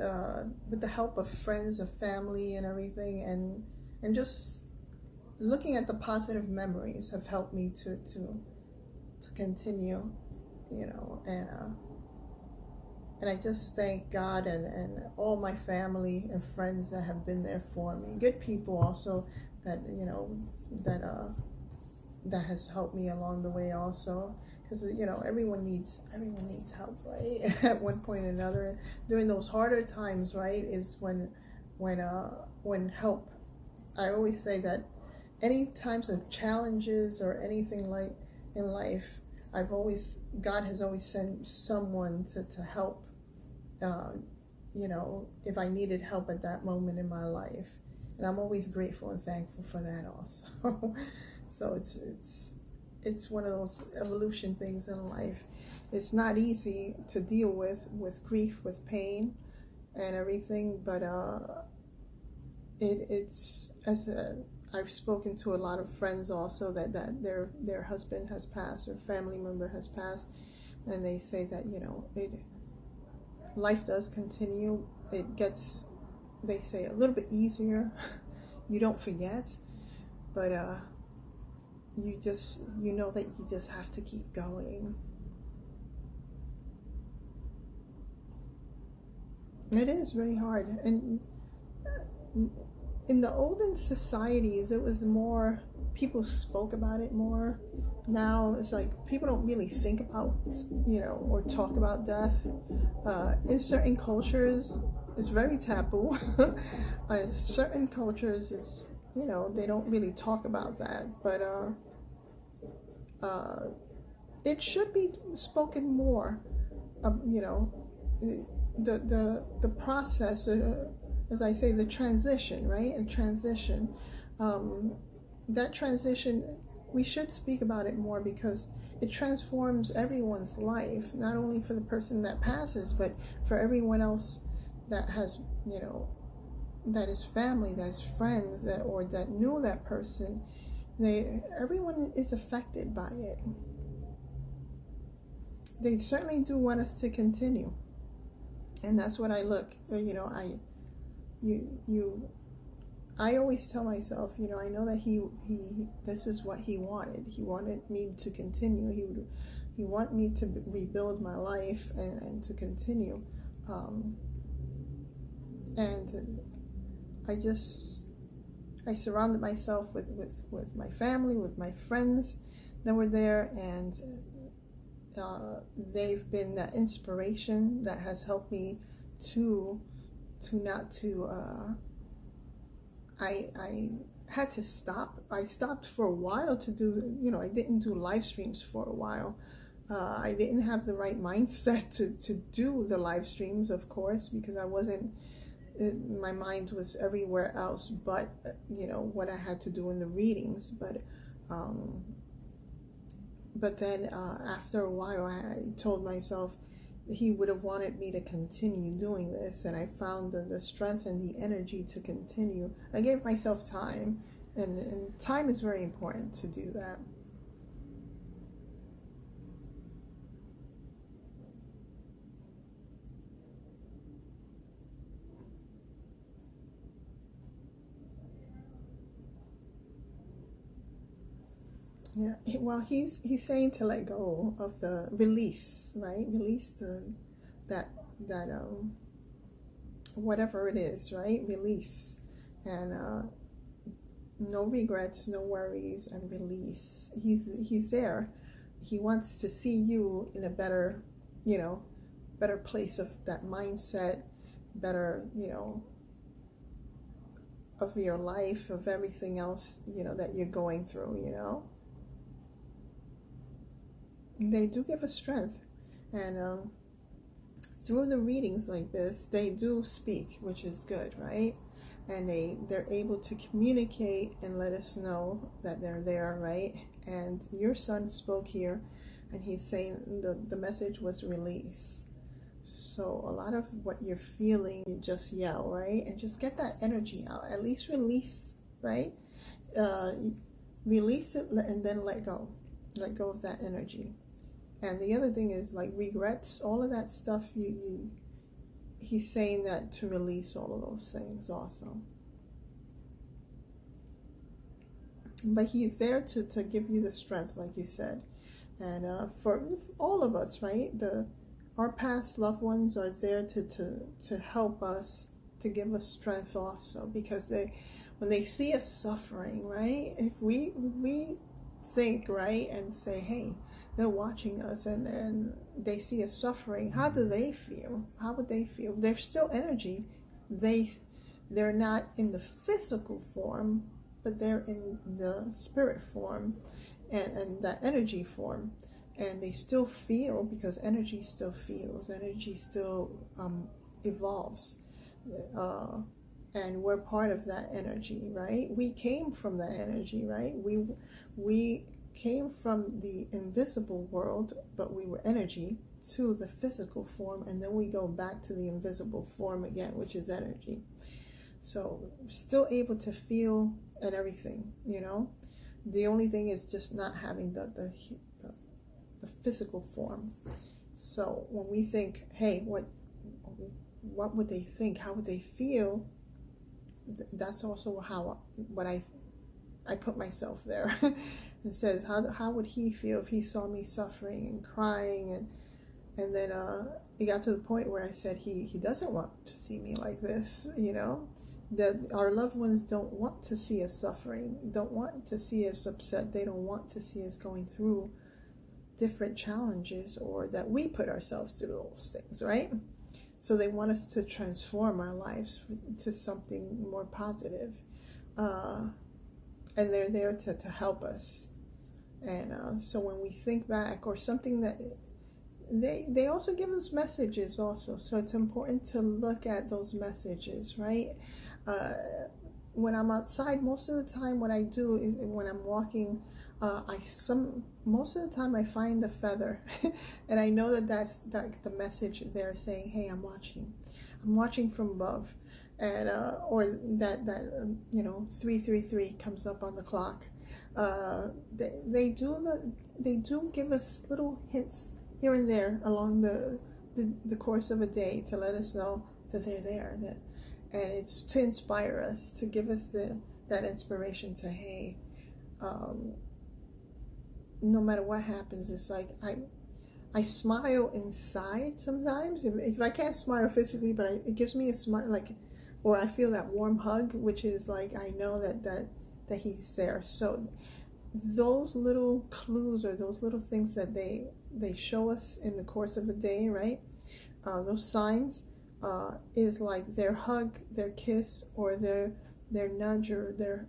with the help of friends, of family, and everything, and just looking at the positive memories have helped me to continue, you know, and I just thank God and all my family and friends that have been there for me. Good people also that, you know, that has helped me along the way also, because, you know, everyone needs help, right? At one point or another. During those harder times, right, is when help. I always say that any times of challenges or anything like in life, God has always sent someone to help, you know, if I needed help at that moment in my life. And I'm always grateful and thankful for that also. So it's one of those evolution things in life. It's not easy to deal with grief, with pain and everything, but it's, as I've spoken to a lot of friends also that their husband has passed or family member has passed, and they say that, you know, life does continue. It gets, they say, a little bit easier. You don't forget, but you know that you just have to keep going. It is very hard, and in the olden societies, it was more, people spoke about it more. Now it's like people don't really think about, you know, or talk about death. In certain cultures, it's very taboo. In certain cultures, it's, you know, they don't really talk about that. But it should be spoken more. You know, the process. As I say, the transition, right? And transition, that transition, we should speak about it more, because it transforms everyone's life, not only for the person that passes, but for everyone else that has, you know, that is family, that's friends, or that knew that person. Everyone is affected by it. They certainly do want us to continue, and that's what I look, you know, I always tell myself, you know, I know that he this is what he wanted. He wanted me to continue. He want me to rebuild my life and to continue. And I surrounded myself with my family, with my friends that were there, and they've been that inspiration that has helped me I had to stop. I stopped for a while to do, you know, I didn't do live streams for a while. I didn't have the right mindset to do the live streams, of course, because I wasn't, my mind was everywhere else but, you know, what I had to do in the readings. But then after a while, I told myself, he would have wanted me to continue doing this, and I found the strength and the energy to continue. I gave myself time, and time is very important to do that. Yeah, well, he's saying to let go of the release, right? Release that that whatever it is, right? Release, and no regrets, no worries, and release. He's there. He wants to see you in a better, you know, better place of that mindset, better, you know, of your life, of everything else, you know, that you're going through, you know. They do give us strength, and through the readings like this, they do speak, which is good, right? And they're able to communicate and let us know that they're there, right? And your son spoke here, and he's saying the message was release. So a lot of what you're feeling, you just yell, right? And just get that energy out. At least release, right? Release it and then let go. Let go of that energy. And the other thing is like regrets, all of that stuff, he's saying that to release all of those things also. But he's there to give you the strength, like you said. And for all of us, right? Our past loved ones are there to help us, to give us strength also. Because when they see us suffering, right? If we think, right, and say, hey, they're watching us and they see us suffering, how do they feel? How would they feel? They're still energy. They're not in the physical form, but they're in the spirit form and that energy form. And they still feel, because energy still feels. Energy still evolves. And we're part of that energy, right? We came from that energy, right? We came from the invisible world, but we were energy, to the physical form, and then we go back to the invisible form again, which is energy. So still able to feel and everything, you know. The only thing is just not having the physical form. So when we think, hey, what would they think? How would they feel? That's also what I put myself there. It says, how would he feel if he saw me suffering and crying? And then it got to the point where I said he doesn't want to see me like this, you know. That our loved ones don't want to see us suffering, don't want to see us upset. They don't want to see us going through different challenges, or that we put ourselves through those things, right? So they want us to transform our lives to something more positive. And they're there to help us. And so when we think back, or something that they also give us messages also. So it's important to look at those messages, right? When I'm outside, most of the time what I do is when I'm walking, most of the time I find the feather and I know that's the message they're saying, hey, I'm watching from above. And or that 333 comes up on the clock. They do give us little hints here and there along the course of a day to let us know that they're there, and it's to inspire us, to give us that inspiration to, hey, no matter what happens, it's like I smile inside sometimes. If I can't smile physically, but it gives me a smile, like, or I feel that warm hug, which is like I know that he's there. So those little clues, or those little things that they show us in the course of a day, right? Those signs is like their hug, their kiss, or their nudge, or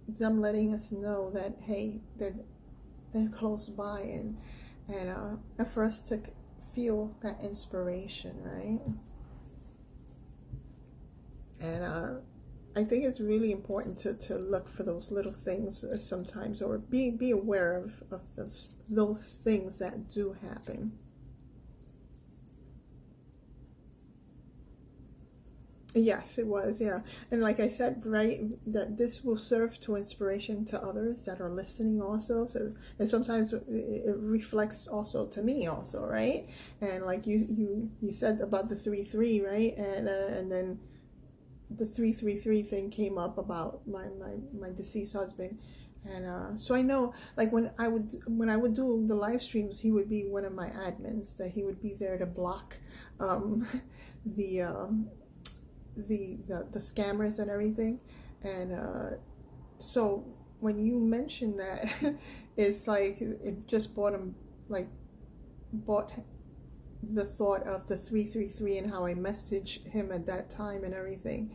them letting us know that, hey, they're close by, and for us to feel that inspiration, right? And I think it's really important to look for those little things sometimes, or be aware of those things that do happen. Yes, it was, yeah. And like I said, right, that this will serve to inspiration to others that are listening also. So, and sometimes it reflects also to me also, right? And like you said about the 3-3, right? And then the 333 thing came up about my deceased husband. And so I know, like when I would do the live streams, he would be one of my admins, that he would be there to block the, the scammers and everything. And so when you mentioned that, it's like it just brought the thought of the 333 and how I messaged him at that time and everything.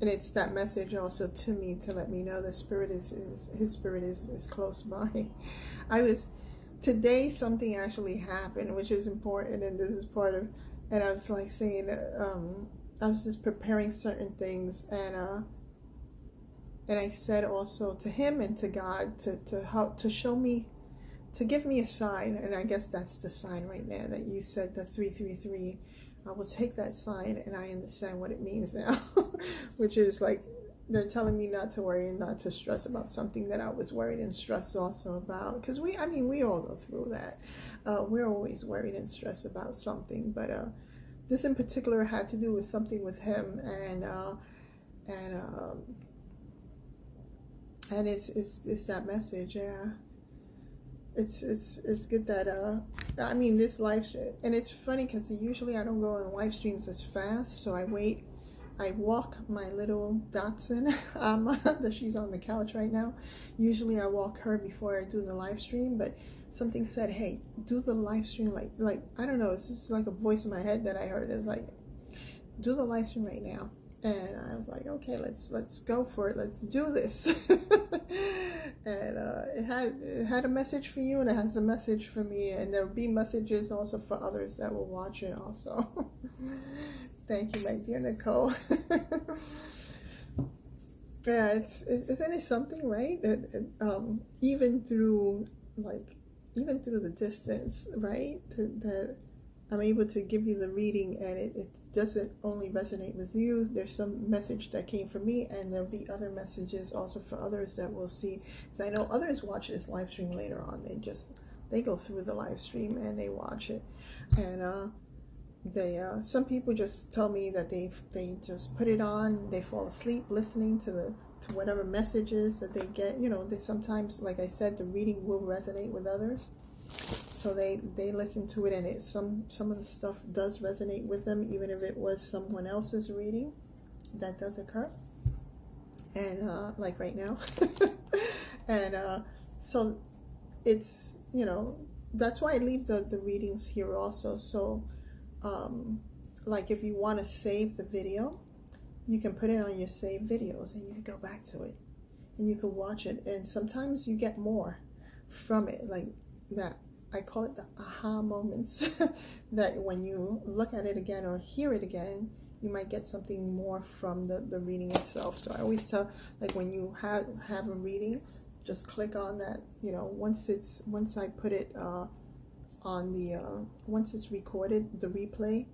And it's that message also to me to let me know the spirit his spirit is close by. Today something actually happened, which is important, and this is part of, and I was like saying, I was just preparing certain things, and I said also to him and to God to help, to show me, to give me a sign. And I guess that's the sign right now that you said, the 333. I will take that sign, and I understand what it means now, which is like they're telling me not to worry and not to stress about something that I was worried and stressed also about. Because we all go through that. We're always worried and stressed about something, but this in particular had to do with something with him, and it's that message, yeah. It's good that I mean, this live stream, and it's funny because usually I don't go on live streams as fast, so I walk my little Dachshund, that she's on the couch right now. Usually I walk her before I do the live stream, but something said, hey, do the live stream, like I don't know, it's just like a voice in my head that I heard. It's like, do the live stream right now. And I was like, okay, let's go for it. Let's do this. And it had a message for you, and it has a message for me, and there'll be messages also for others that will watch it also. Thank you, my dear Nicole. Yeah, isn't it something, right? Even through the distance, right? That I'm able to give you the reading, and it doesn't only resonate with you. There's some message that came from me, and there'll be other messages also for others that we'll see. Because I know others watch this live stream later on. They go through the live stream and they watch it, and some people just tell me that they just put it on, they fall asleep listening to whatever messages that they get. You know, they sometimes, like I said, the reading will resonate with others. So they listen to it, and some of the stuff does resonate with them, even if it was someone else's reading. That does occur, and like right now. And so it's, you know, that's why I leave the readings here also. So like if you want to save the video, you can put it on your saved videos, and you can go back to it, and you can watch it, and sometimes you get more from it, like that. I call it the aha moments, that when you look at it again or hear it again, you might get something more from the reading itself. So I always tell, like, when you have a reading, just click on that, you know, once I put it on the once it's recorded, the replay,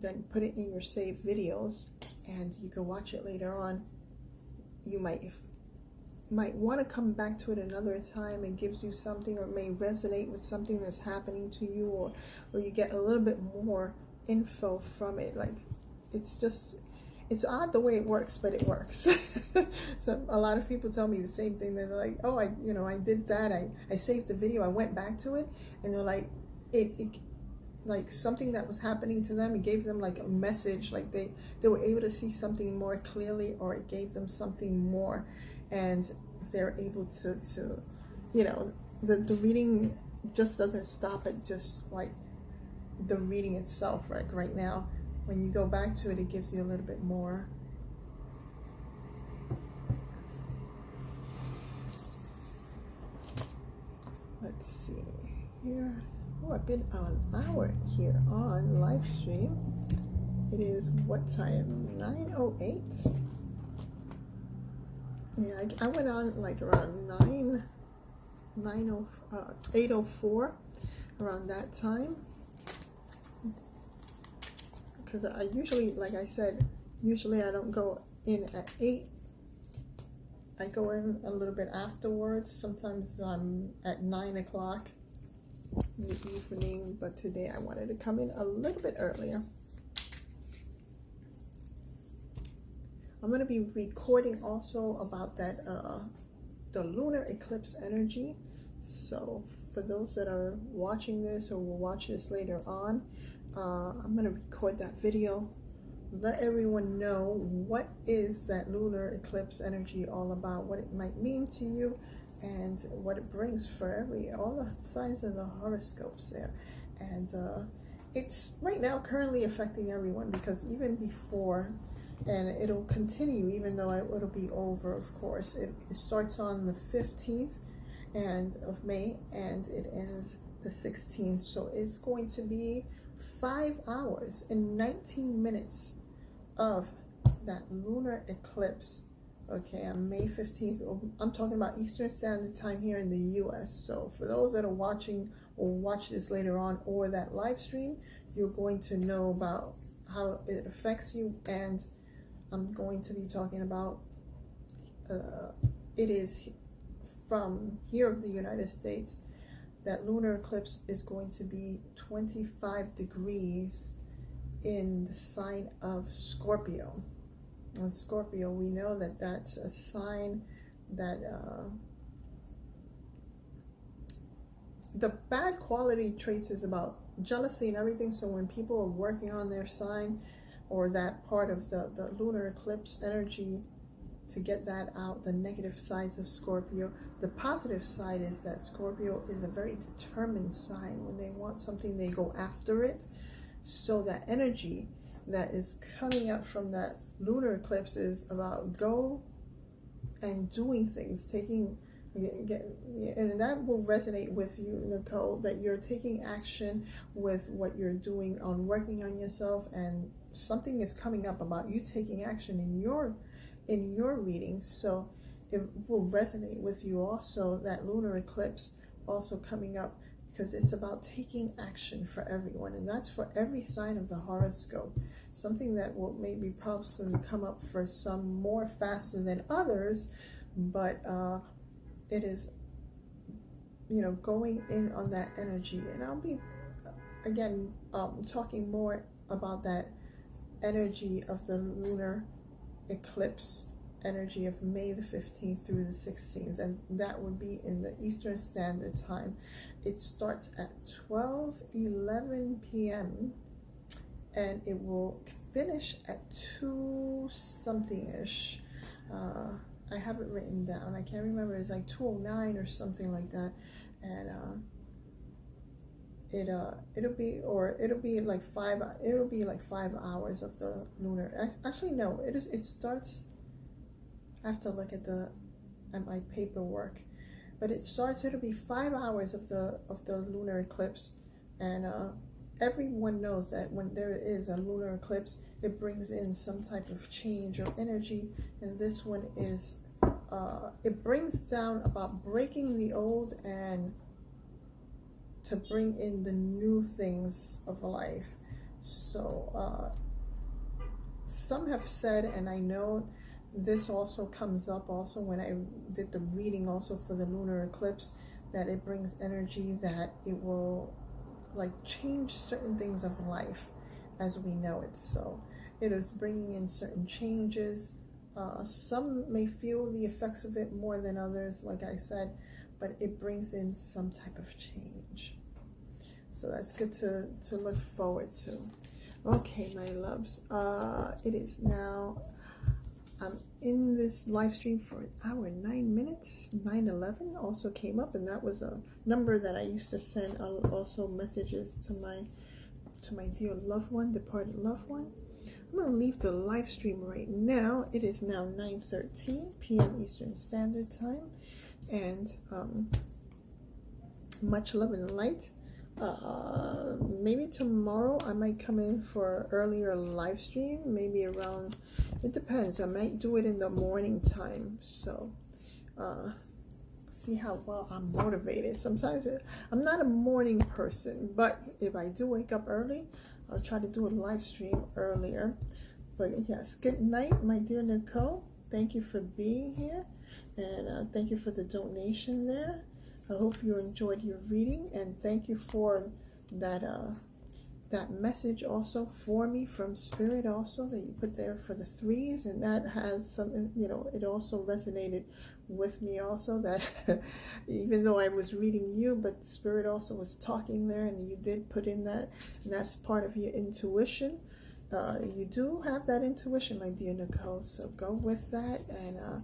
then put it in your saved videos, and you can watch it later on. You might want to come back to it another time. It gives you something, or may resonate with something that's happening to you, or you get a little bit more info from it. Like, it's odd the way it works, but it works. So a lot of people tell me the same thing. They're like, oh, I did that, I saved the video, I went back to it, and they're like, it like something that was happening to them, it gave them like a message, like they were able to see something more clearly, or it gave them something more, and they're able to you know, the reading just doesn't stop at just like the reading itself. Like right now, when you go back to it, it gives you a little bit more. Let's see here. Oh, I've been an hour here on live stream. It is what time? 9:08. Yeah, I went on like around 8:04, around that time. Because I usually, like I said, usually I don't go in at 8. I go in a little bit afterwards. Sometimes I'm at 9 o'clock in the evening, but today I wanted to come in a little bit earlier. I'm going to be recording also about that the lunar eclipse energy. So for those that are watching this or will watch this later on, I'm going to record that video, let everyone know what is that lunar eclipse energy all about, what it might mean to you, and what it brings for all the signs of the horoscopes there. And it's right now currently affecting everyone, because even before, and it'll continue even though it'll be over, of course. It starts on the 15th of May and it ends the 16th. So it's going to be 5 hours and 19 minutes of that lunar eclipse. Okay, on May 15th. I'm talking about Eastern Standard Time here in the US. So for those that are watching or watch this later on, or that live stream, you're going to know about how it affects you. And I'm going to be talking about it is from here of the United States. That lunar eclipse is going to be 25 degrees in the sign of Scorpio. And Scorpio, we know that that's a sign that the bad quality traits is about jealousy and everything. So when people are working on their sign or that part of the lunar eclipse energy to get that out, the negative sides of Scorpio. The positive side is that Scorpio is a very determined sign. When they want something, they go after it. So that energy that is coming up from that lunar eclipse is about go and doing things, taking, and that will resonate with you, Nicole, that you're taking action with what you're doing on working on yourself, and something is coming up about you taking action in your reading. So it will resonate with you also, that lunar eclipse also coming up, because it's about taking action for everyone, and that's for every sign of the horoscope. Something that will maybe probably come up for some more faster than others, but it is, going in on that energy. And I'll be again talking more about that energy of the lunar eclipse energy of May the 15th through the 16th, and that would be in the Eastern Standard Time. It starts at 12:11 p.m. and it will finish at 2 something-ish. I have it written down. I can't remember. It's like 2:09 or something like that. And it'll be like 5 hours of the lunar. Actually, no. It starts. I have to look at my paperwork, but it'll be 5 hours of the lunar eclipse. And everyone knows that when there is a lunar eclipse, it brings in some type of change or energy, and this one is it brings down about breaking the old and to bring in the new things of life. So some have said, and I know this also comes up also when I did the reading also for the lunar eclipse, that it brings energy that it will like change certain things of life as we know it. So it is bringing in certain changes. Some may feel the effects of it more than others, like I said, but it brings in some type of change. So that's good to look forward to. Okay, my loves, it is now, I'm in this live stream for 1 hour and 9 minutes. 9:11 also came up, and that was a number that I used to send also messages to my dear loved one, departed loved one. I'm going to leave the live stream right now. It is now 9:13 p.m. Eastern Standard Time, and much love and light. Maybe tomorrow I might come in for earlier live stream, maybe around, it depends, I might do it in the morning time. So see how well I'm motivated. Sometimes I'm not a morning person, but if I do wake up early, I'll try to do a live stream earlier. But yes, good night, my dear Nicole. Thank you for being here, and thank you for the donation there. I hope you enjoyed your reading, and thank you for that that message also for me from Spirit also that you put there for the threes, and that has some, you know, it also resonated with me also, that even though I was reading you, but Spirit also was talking there, and you did put in that, and that's part of your intuition. You do have that intuition, my dear Nicole, so go with that. And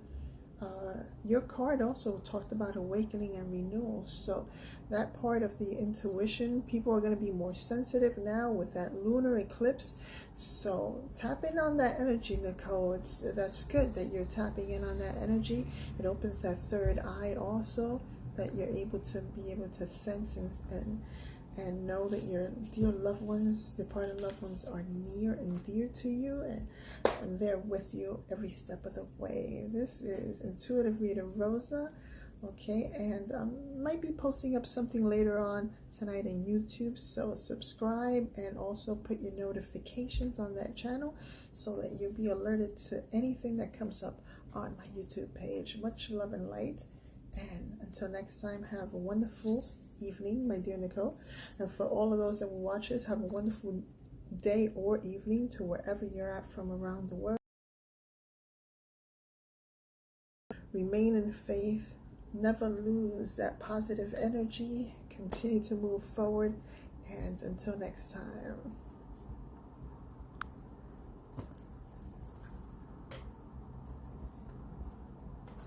your card also talked about awakening and renewal, so that part of the intuition, people are going to be more sensitive now with that lunar eclipse, so tap in on that energy, Nicole. That's good that you're tapping in on that energy. It opens that third eye also, that you're able to sense and know that your dear loved ones, departed loved ones, are near and dear to you, and they're with you every step of the way. This is Intuitive Reader Rosa, okay, and might be posting up something later on tonight on YouTube, so subscribe and also put your notifications on that channel so that you'll be alerted to anything that comes up on my YouTube page. Much love and light, and until next time, have a wonderful evening, my dear Nicole. And for all of those that will watch this, have a wonderful day or evening to wherever you're at from around the world. Remain in faith, never lose that positive energy, continue to move forward, and until next time.